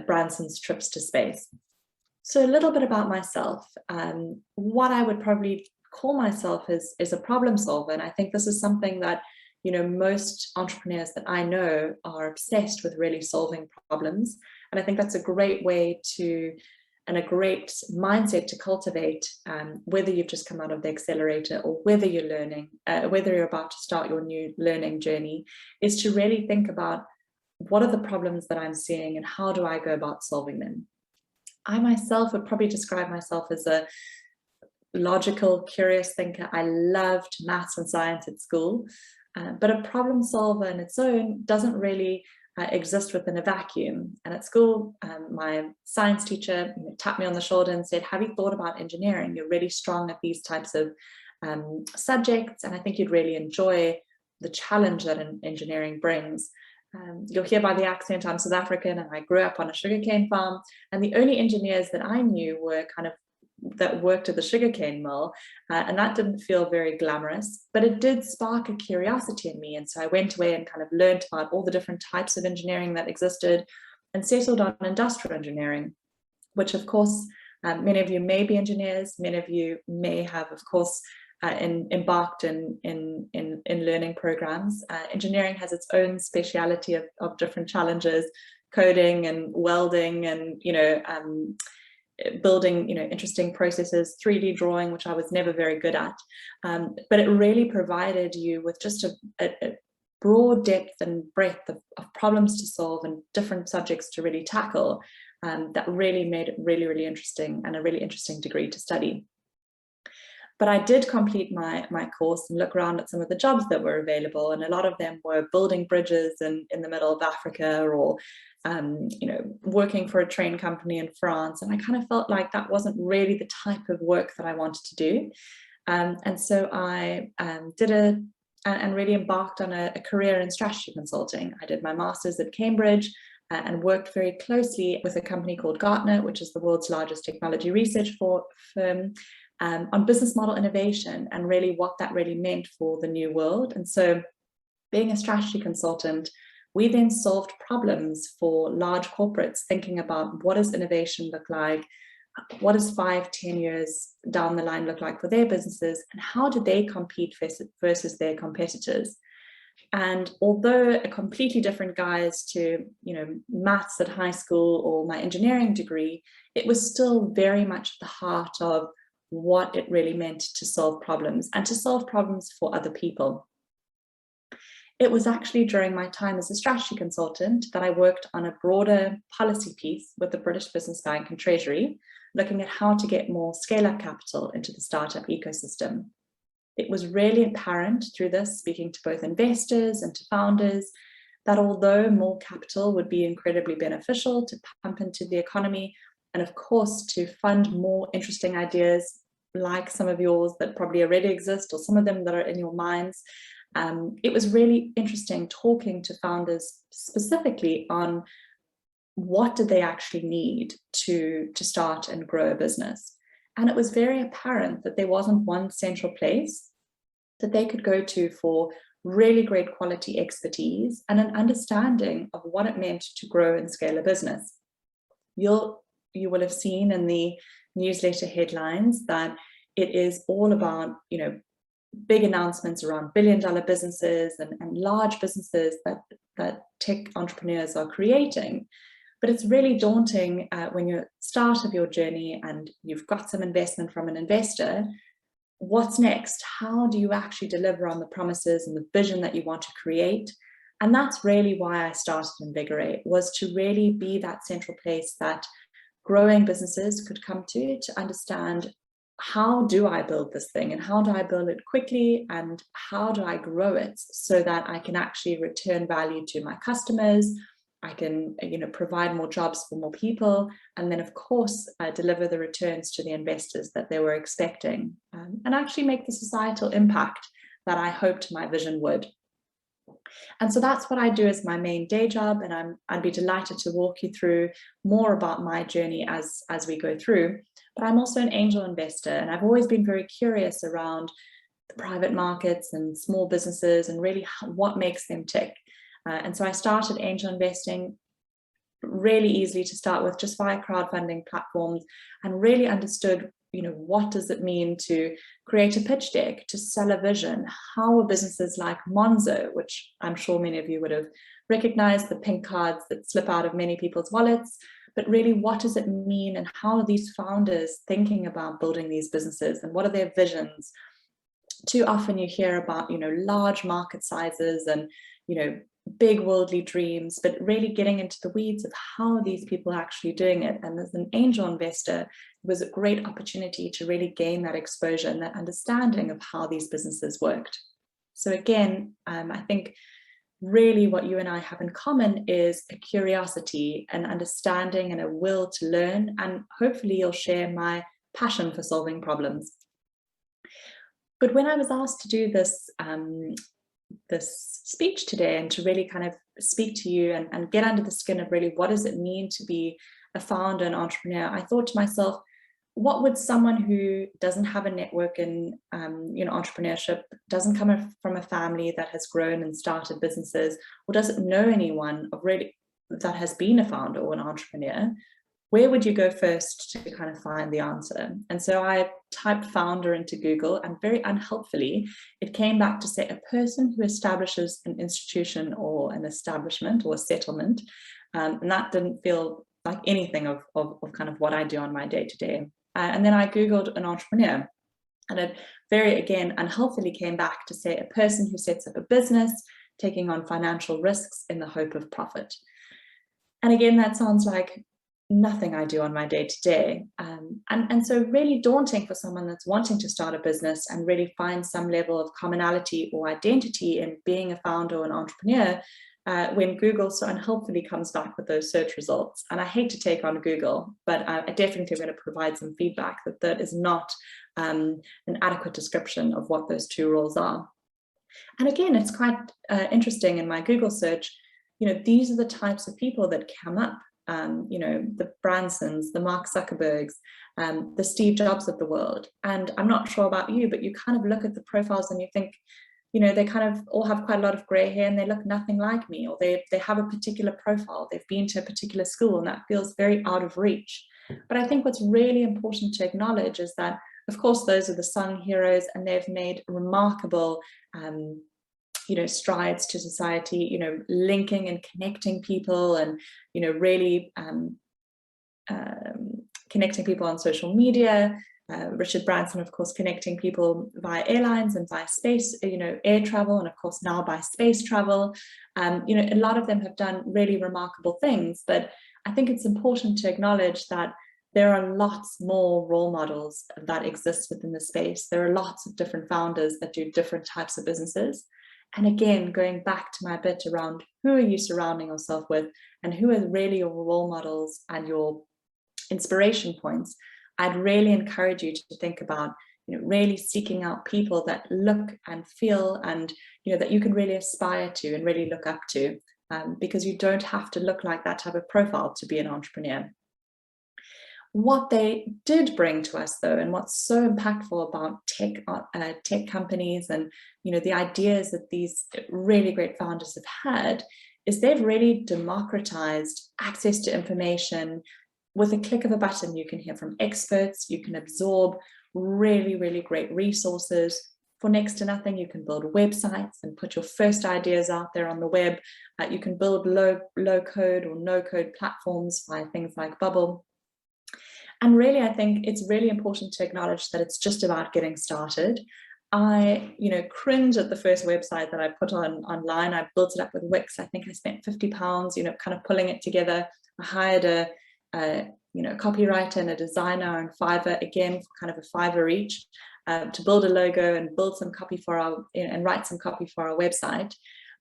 Branson's trips to space. So a little bit about myself. What I would probably call myself is a problem solver. And I think this is something that, you know, most entrepreneurs that I know are obsessed with really solving problems. And I think that's a great way to, and a great mindset to cultivate, whether you've just come out of the accelerator or whether you're learning, whether you're about to start your new learning journey, is to really think about what are the problems that I'm seeing and how do I go about solving them. I myself would probably describe myself as a logical, curious thinker. I loved maths and science at school, but a problem solver on its own doesn't really exist within a vacuum. And at school, my science teacher tapped me on the shoulder and said, have you thought about engineering? You're really strong at these types of subjects, and I think you'd really enjoy the challenge that engineering brings. You'll hear by the accent I'm South African, and I grew up on a sugarcane farm, and the only engineers that I knew were kind of that worked at the sugarcane mill, and that didn't feel very glamorous, but it did spark a curiosity in me. And so I went away and kind of learned about all the different types of engineering that existed and settled on industrial engineering, which of course, many of you may be engineers, many of you may have, of course, embarked in learning programs. Engineering has its own speciality of different challenges, coding and welding and, you know, building, you know, interesting processes, 3D drawing, which I was never very good at, but it really provided you with just a broad depth and breadth of problems to solve and different subjects to really tackle, that really made it really, really interesting and a really interesting degree to study. But I did complete my course and look around at some of the jobs that were available, and a lot of them were building bridges in the middle of Africa, or you know, working for a train company in France. And I kind of felt like that wasn't really the type of work that I wanted to do. And so I and really embarked on a career in strategy consulting. I did my master's at Cambridge and worked very closely with a company called Gartner, which is the world's largest technology research firm, on business model innovation and really what that really meant for the new world. And so being a strategy consultant, we then solved problems for large corporates, thinking about what does innovation look like, what does 5-10 years down the line look like for their businesses, and how do they compete versus their competitors. And although a completely different guise to, you know, maths at high school or my engineering degree, it was still very much at the heart of what it really meant to solve problems and to solve problems for other people. It was actually during my time as a strategy consultant that I worked on a broader policy piece with the British Business Bank and Treasury, looking at how to get more scale-up capital into the startup ecosystem. It was really apparent through this, speaking to both investors and to founders, that although more capital would be incredibly beneficial to pump into the economy, and of course to fund more interesting ideas like some of yours that probably already exist, or some of them that are in your minds, it was really interesting talking to founders specifically on what did they actually need to start and grow a business. And it was very apparent that there wasn't one central place that they could go to for really great quality expertise and an understanding of what it meant to grow and scale a business. You will have seen in the newsletter headlines that it is all about, big announcements around billion-dollar businesses and large businesses that tech entrepreneurs are creating. But it's really daunting when you're at the start of your journey and you've got some investment from an investor. What's next? How do you actually deliver on the promises and the vision that you want to create? And that's really why I started Invigorate, was to really be that central place that growing businesses could come to understand, how do I build this thing, and how do I build it quickly, and how do I grow it so that I can actually return value to my customers, I can provide more jobs for more people, and then of course deliver the returns to the investors that they were expecting, and actually make the societal impact that I hoped my vision would. And so that's what I do as my main day job, and I'd be delighted to walk you through more about my journey as we go through. But I'm also an angel investor, and I've always been very curious around the private markets and small businesses and really what makes them tick. And so I started angel investing really easily to start with, just via crowdfunding platforms, and really understood, what does it mean to create a pitch deck, to sell a vision? How are businesses like Monzo, which I'm sure many of you would have recognized, the pink cards that slip out of many people's wallets, but really what does it mean, and how are these founders thinking about building these businesses, and what are their visions? Too often you hear about, large market sizes and, big worldly dreams, but really getting into the weeds of how these people are actually doing it. And as an angel investor, it was a great opportunity to really gain that exposure and that understanding of how these businesses worked. So again, I think really what you and I have in common is a curiosity, an understanding, and a will to learn, and hopefully you'll share my passion for solving problems. But when I was asked to do this speech today, and to really kind of speak to you and get under the skin of really what does it mean to be a founder and entrepreneur, I thought to myself, what would someone who doesn't have a network in entrepreneurship, doesn't come from a family that has grown and started businesses, or doesn't know anyone that has been a founder or an entrepreneur, where would you go first to kind of find the answer? And so I typed founder into Google, and very unhelpfully, it came back to say a person who establishes an institution or an establishment or a settlement. And that didn't feel like anything of kind of what I do on my day-to-day. And then I Googled an entrepreneur, and it very, again, unhelpfully came back to say a person who sets up a business, taking on financial risks in the hope of profit. And again, that sounds like nothing I do on my day-to-day. And so really daunting for someone that's wanting to start a business and really find some level of commonality or identity in being a founder or an entrepreneur, when Google so unhelpfully comes back with those search results. And I hate to take on Google, but I definitely am going to provide some feedback that is not an adequate description of what those two roles are. And again, it's quite interesting in my Google search, these are the types of people that come up. The Bransons, the Mark Zuckerbergs, the Steve Jobs of the world. And I'm not sure about you, but you kind of look at the profiles and you think, they kind of all have quite a lot of gray hair and they look nothing like me, or they have a particular profile, they've been to a particular school, and that feels very out of reach. But I think what's really important to acknowledge is that, of course, those are the sung heroes, and they've made remarkable strides to society, linking and connecting people, and, really connecting people on social media. Richard Branson, of course, connecting people via airlines and via space, air travel, and of course now by space travel. A lot of them have done really remarkable things, but I think it's important to acknowledge that there are lots more role models that exist within the space. There are lots of different founders that do different types of businesses. And again, going back to my bit around who are you surrounding yourself with, and who are really your role models and your inspiration points, I'd really encourage you to think about, really seeking out people that look and feel and, that you can really aspire to and really look up to, because you don't have to look like that type of profile to be an entrepreneur. What they did bring to us, though, and what's so impactful about tech companies and the ideas that these really great founders have had, is they've really democratized access to information. With a click of a button, you can hear from experts, you can absorb really, really great resources. For next to nothing, you can build websites and put your first ideas out there on the web. You can build low code or no code platforms by things like Bubble. And really, I think it's really important to acknowledge that it's just about getting started. I, cringe at the first website that I put online. I built it up with Wix. I think I spent £50, kind of pulling it together. I hired a copywriter and a designer on Fiverr, again, for kind of a $5 each, to build a logo and build some copy for and write some copy for our website.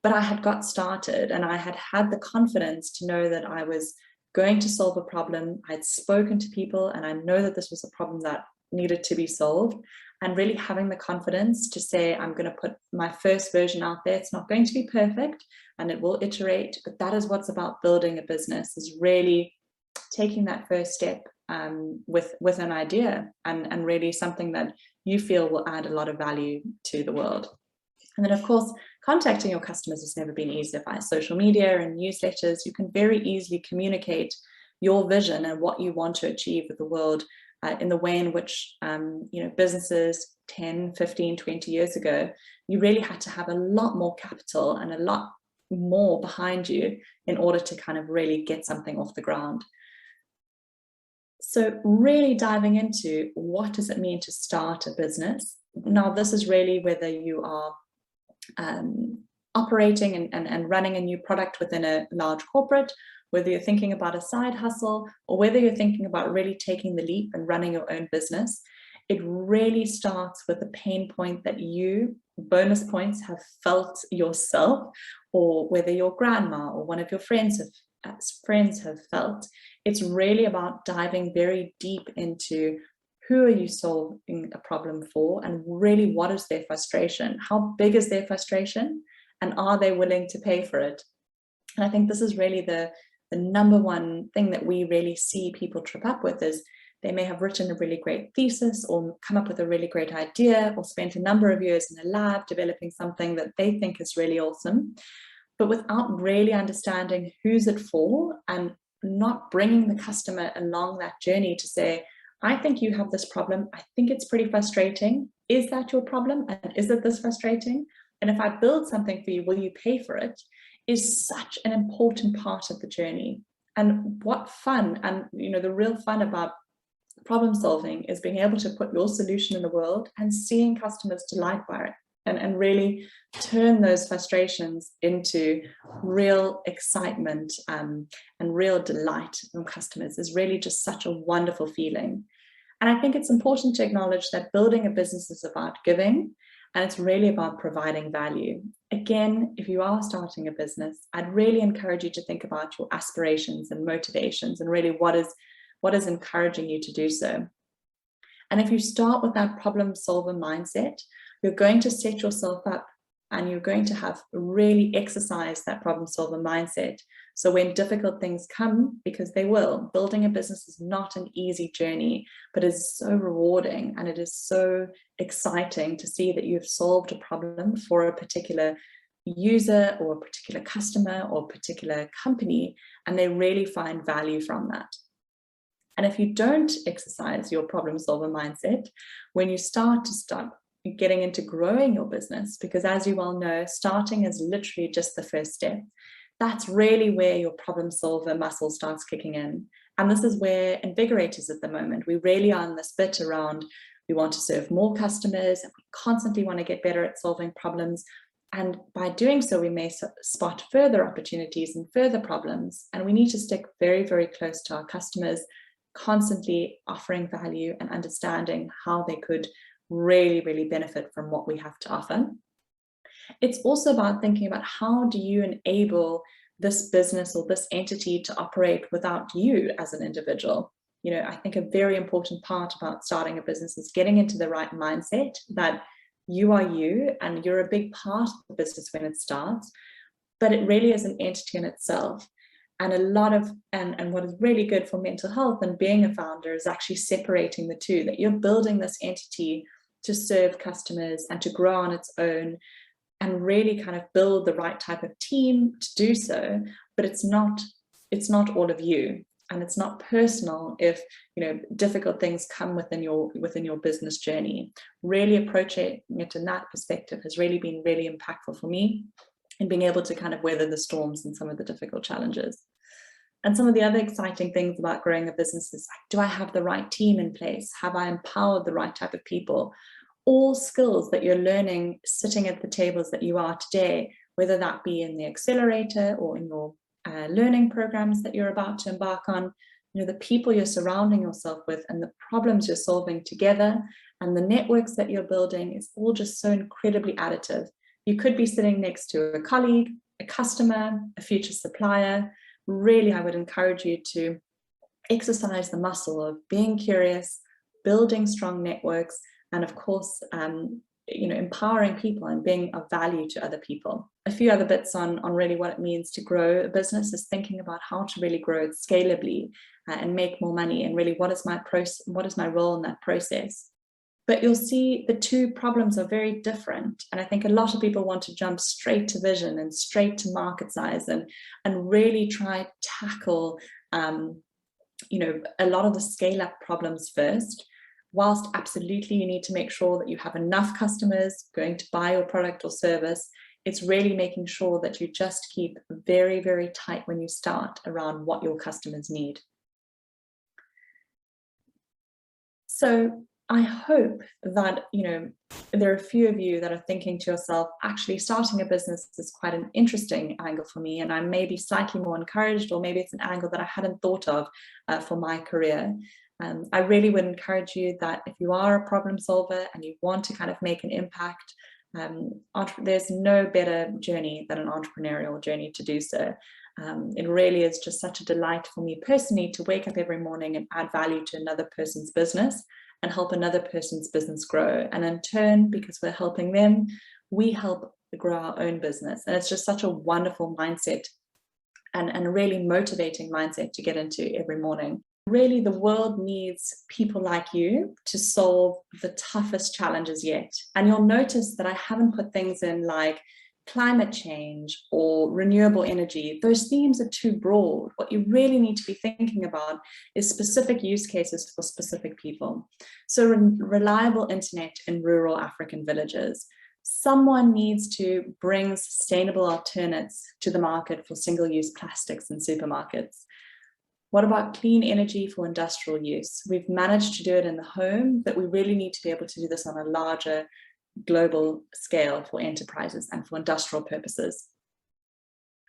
But I had got started, and I had the confidence to know that I was going to solve a problem. I'd spoken to people, and I know that this was a problem that needed to be solved, and really having the confidence to say, I'm going to put my first version out there. It's not going to be perfect, and it will iterate, but that is what's about building a business, is really taking that first step with an idea and really something that you feel will add a lot of value to the world. And then, of course, contacting your customers has never been easier. Via social media and newsletters, you can very easily communicate your vision and what you want to achieve with the world in the way in which businesses 10, 15, 20 years ago, you really had to have a lot more capital and a lot more behind you in order to kind of really get something off the ground. So really diving into what does it mean to start a business. Now, this is really whether you are operating and running a new product within a large corporate, whether you're thinking about a side hustle, or whether you're thinking about really taking the leap and running your own business. It really starts with a pain point that you, bonus points, have felt yourself, or whether your grandma or one of your friends have felt. It's really about diving very deep into who are you solving a problem for, and really what is their frustration? How big is their frustration? And are they willing to pay for it? And I think this is really the number one thing that we really see people trip up with, is they may have written a really great thesis or come up with a really great idea or spent a number of years in a lab developing something that they think is really awesome, but without really understanding who's it for and not bringing the customer along that journey to say, I think you have this problem. I think it's pretty frustrating. Is that your problem? And is it this frustrating? And if I build something for you, will you pay for it? Is such an important part of the journey. And what fun, and the real fun about problem solving is being able to put your solution in the world and seeing customers delight by it, and really turn those frustrations into real excitement and real delight from customers is really just such a wonderful feeling. And I think it's important to acknowledge that building a business is about giving, and it's really about providing value. Again, if you are starting a business, I'd really encourage you to think about your aspirations and motivations, and really what is encouraging you to do so. And if you start with that problem solver mindset, you're going to set yourself up, and you're going to have really exercise that problem solver mindset. So when difficult things come, because they will, building a business is not an easy journey, but is so rewarding, and it is so exciting to see that you've solved a problem for a particular user or a particular customer or a particular company, and they really find value from that. And if you don't exercise your problem solver mindset, when you start getting into growing your business, because as you well know, starting is literally just the first step. That's really where your problem solver muscle starts kicking in. And this is where Invigorate is at the moment. We really are on this bit around, we want to serve more customers, and we constantly want to get better at solving problems. And by doing so, we may spot further opportunities and further problems. And we need to stick very, very close to our customers, constantly offering value and understanding how they could really, really benefit from what we have to offer. It's also about thinking about how do you enable this business or this entity to operate without you as an individual. I think a very important part about starting a business is getting into the right mindset that you are you and you're a big part of the business when it starts, but it really is an entity in itself. And and what is really good for mental health and being a founder is actually separating the two, that you're building this entity to serve customers and to grow on its own and really kind of build the right type of team to do so, but it's not all of you. and it's not personal if difficult things come within your business journey. Really approaching it in that perspective has really been really impactful for me in being able to kind of weather the storms and some of the difficult challenges. And some of the other exciting things about growing a business is, do I have the right team in place? Have I empowered the right type of people? All skills that you're learning sitting at the tables that you are today, whether that be in the accelerator or in your learning programs that you're about to embark on, the people you're surrounding yourself with and the problems you're solving together and the networks that you're building is all just so incredibly additive. You could be sitting next to a colleague, a customer, a future supplier. Really, I would encourage you to exercise the muscle of being curious, building strong networks, and of course, empowering people and being of value to other people. A few other bits on really what it means to grow a business is thinking about how to really grow it scalably and make more money, and really what is my role in that process. But you'll see the two problems are very different. And I think a lot of people want to jump straight to vision and straight to market size and really try to tackle a lot of the scale up problems first. Whilst absolutely you need to make sure that you have enough customers going to buy your product or service, it's really making sure that you just keep very, very tight when you start around what your customers need. So I hope that, there are a few of you that are thinking to yourself, actually starting a business is quite an interesting angle for me, and I may be slightly more encouraged, or maybe it's an angle that I hadn't thought of for my career. I really would encourage you that if you are a problem solver and you want to kind of make an impact, there's no better journey than an entrepreneurial journey to do so. It really is just such a delight for me personally to wake up every morning and add value to another person's business and help another person's business grow. And in turn, because we're helping them, we help grow our own business. And it's just such a wonderful mindset and a really motivating mindset to get into every morning. Really, the world needs people like you to solve the toughest challenges yet. And you'll notice that I haven't put things in like climate change or renewable energy. Those themes are too broad. What you really need to be thinking about is specific use cases for specific people. So reliable internet in rural African villages. Someone needs to bring sustainable alternates to the market for single-use plastics in supermarkets. What about clean energy for industrial use? We've managed to do it in the home, but we really need to be able to do this on a larger global scale for enterprises and for industrial purposes.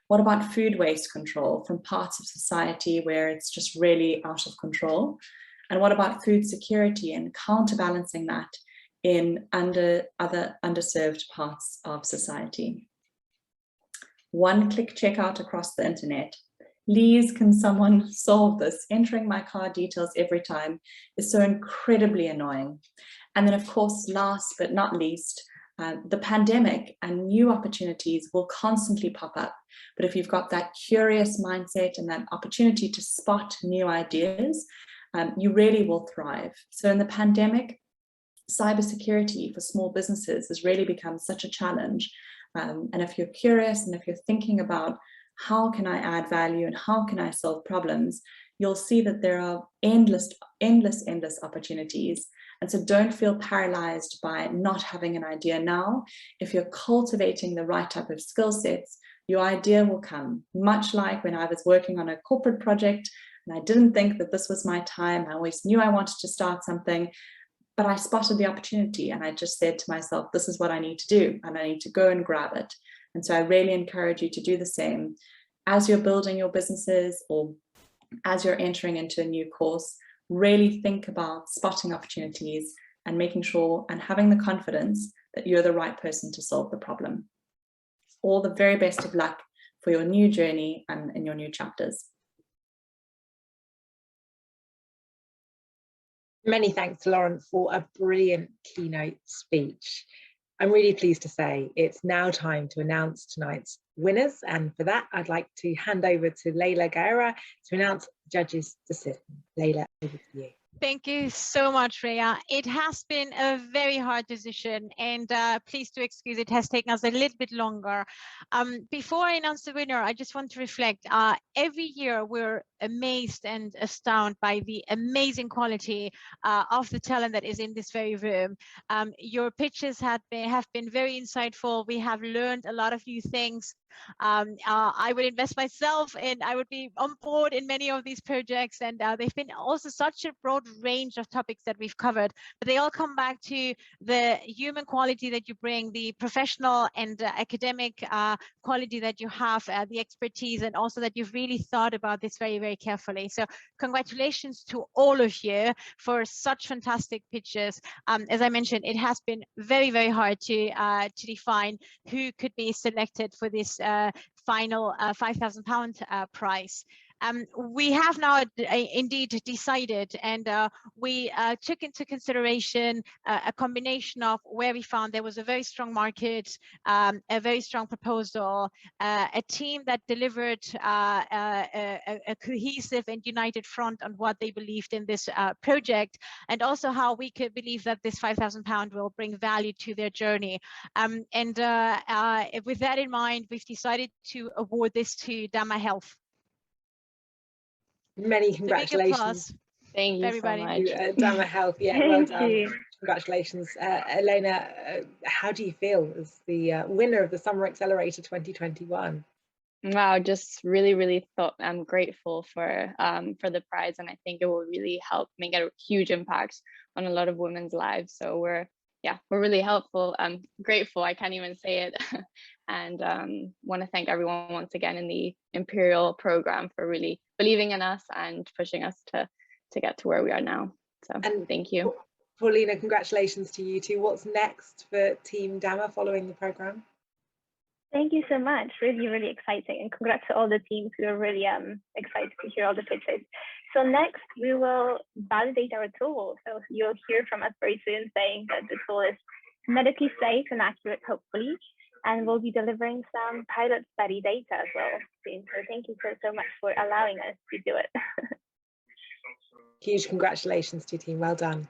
What about food waste control from parts of society where it's just really out of control? And what about food security and counterbalancing that in other underserved parts of society? One-click checkout across the internet. Please, can someone solve this? Entering my card details every time is so incredibly annoying. And then, of course, last but not least, the pandemic and new opportunities will constantly pop up. But if you've got that curious mindset and that opportunity to spot new ideas, you really will thrive. So in the pandemic, cybersecurity for small businesses has really become such a challenge. And if you're curious and if you're thinking about how can I add value and how can I solve problems, you'll see that there are endless opportunities. And so don't feel paralyzed by not having an idea now. If you're cultivating the right type of skill sets, your idea will come. Much like when I was working on a corporate project and I didn't think that this was my time. I always knew I wanted to start something, but I spotted the opportunity and I just said to myself, this is what I need to do, and I need to go and grab it. And so I really encourage you to do the same as you're building your businesses or as you're entering into a new course. Really think about spotting opportunities and making sure and having the confidence that you're the right person to solve the problem. All the very best of luck for your new journey and in your new chapters. Many thanks to Lauren for a brilliant keynote speech. I'm really pleased to say it's now time to announce tonight's winners. And for that, I'd like to hand over to Leila Guerra to announce the judges' decision. Leila, over to you. Thank you so much, Rhea. It has been a very hard decision, and please do excuse it has taken us a little bit longer. Before I announce the winner, I just want to reflect. Every year we're amazed and astounded by the amazing quality of the talent that is in this very room. Your pitches have been very insightful. We have learned a lot of new things. I would invest myself and I would be on board in many of these projects, and they've been also such a broad range of topics that we've covered, but they all come back to the human quality that you bring, the professional and academic quality that you have, the expertise, and also that you've really thought about this very, very carefully. So congratulations to all of you for such fantastic pitches. As I mentioned, it has been very, very hard to define who could be selected for this final £5,000 prize. We have now indeed decided, and we took into consideration a combination of where we found there was a very strong market, a very strong proposal, a team that delivered a cohesive and united front on what they believed in this project, and also how we could believe that this £5,000 will bring value to their journey. With that in mind, we've decided to award this to Dama Health. Many congratulations. Thank you everybody. so much. Dama Health, yeah, well done. Congratulations. Elena, how do you feel as the winner of the Summer Accelerator 2021? Wow, just really I'm grateful for the prize, and I think it will really help make a huge impact on a lot of women's lives. So we're really helpful. I'm grateful, I can't even say it. And want to thank everyone once again in the Imperial program for really believing in us and pushing us to get to where we are now. So thank you. Paulina, congratulations to you too. What's next for Team Dama following the program? Thank you so much. Really exciting, and congrats to all the teams. We are really excited to hear all the pitches. So next we will validate our tool. So you'll hear from us very soon saying that the tool is medically safe and accurate, hopefully, and we'll be delivering some pilot study data as well soon. So thank you so much for allowing us to do it. Huge congratulations to your team. Well done.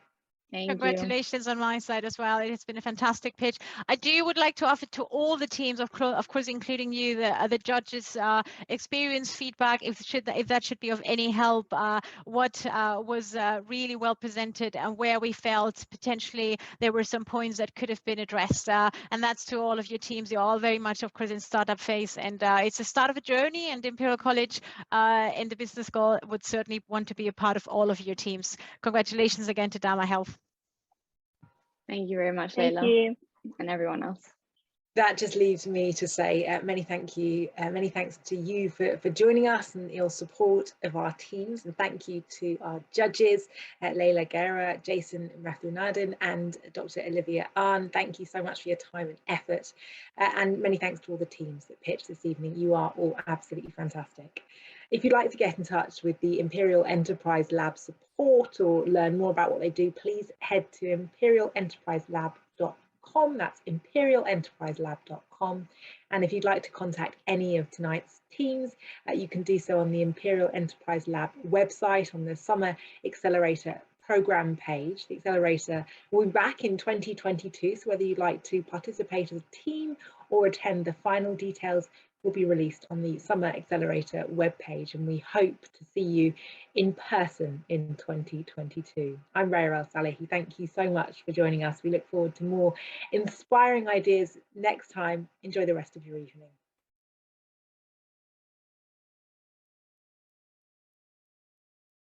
Congratulations on my side as well. It has been a fantastic pitch. I would like to offer to all the teams, of course, including you, the judges, experience feedback, if that should be of any help, what was really well presented and where we felt potentially there were some points that could have been addressed. And that's to all of your teams. You're all very much, of course, in startup phase, and it's the start of a journey, and Imperial College and the Business School would certainly want to be a part of all of your teams. Congratulations again to Dama Health. Thank you very much, Thank Layla, you. and everyone else. That just leaves me to say many thanks to you for joining us and your support of our teams, and thank you to our judges, Layla Guerra, Jason Rathunaden and Dr. Olivia Ahn. Thank you so much for your time and effort, and many thanks to all the teams that pitched this evening. You are all absolutely fantastic. If you'd like to get in touch with the Imperial Enterprise Lab support or learn more about what they do, please head to imperialenterpriselab.com. That's imperialenterpriselab.com. And if you'd like to contact any of tonight's teams, you can do so on the Imperial Enterprise Lab website on the Summer Accelerator program page. The Accelerator will be back in 2022, so whether you'd like to participate as a team or attend, the final details will be released on the Summer Accelerator webpage, and we hope to see you in person in 2022. I'm Rhea Al-Salehi. Thank you so much for joining us. We look forward to more inspiring ideas next time. Enjoy the rest of your evening.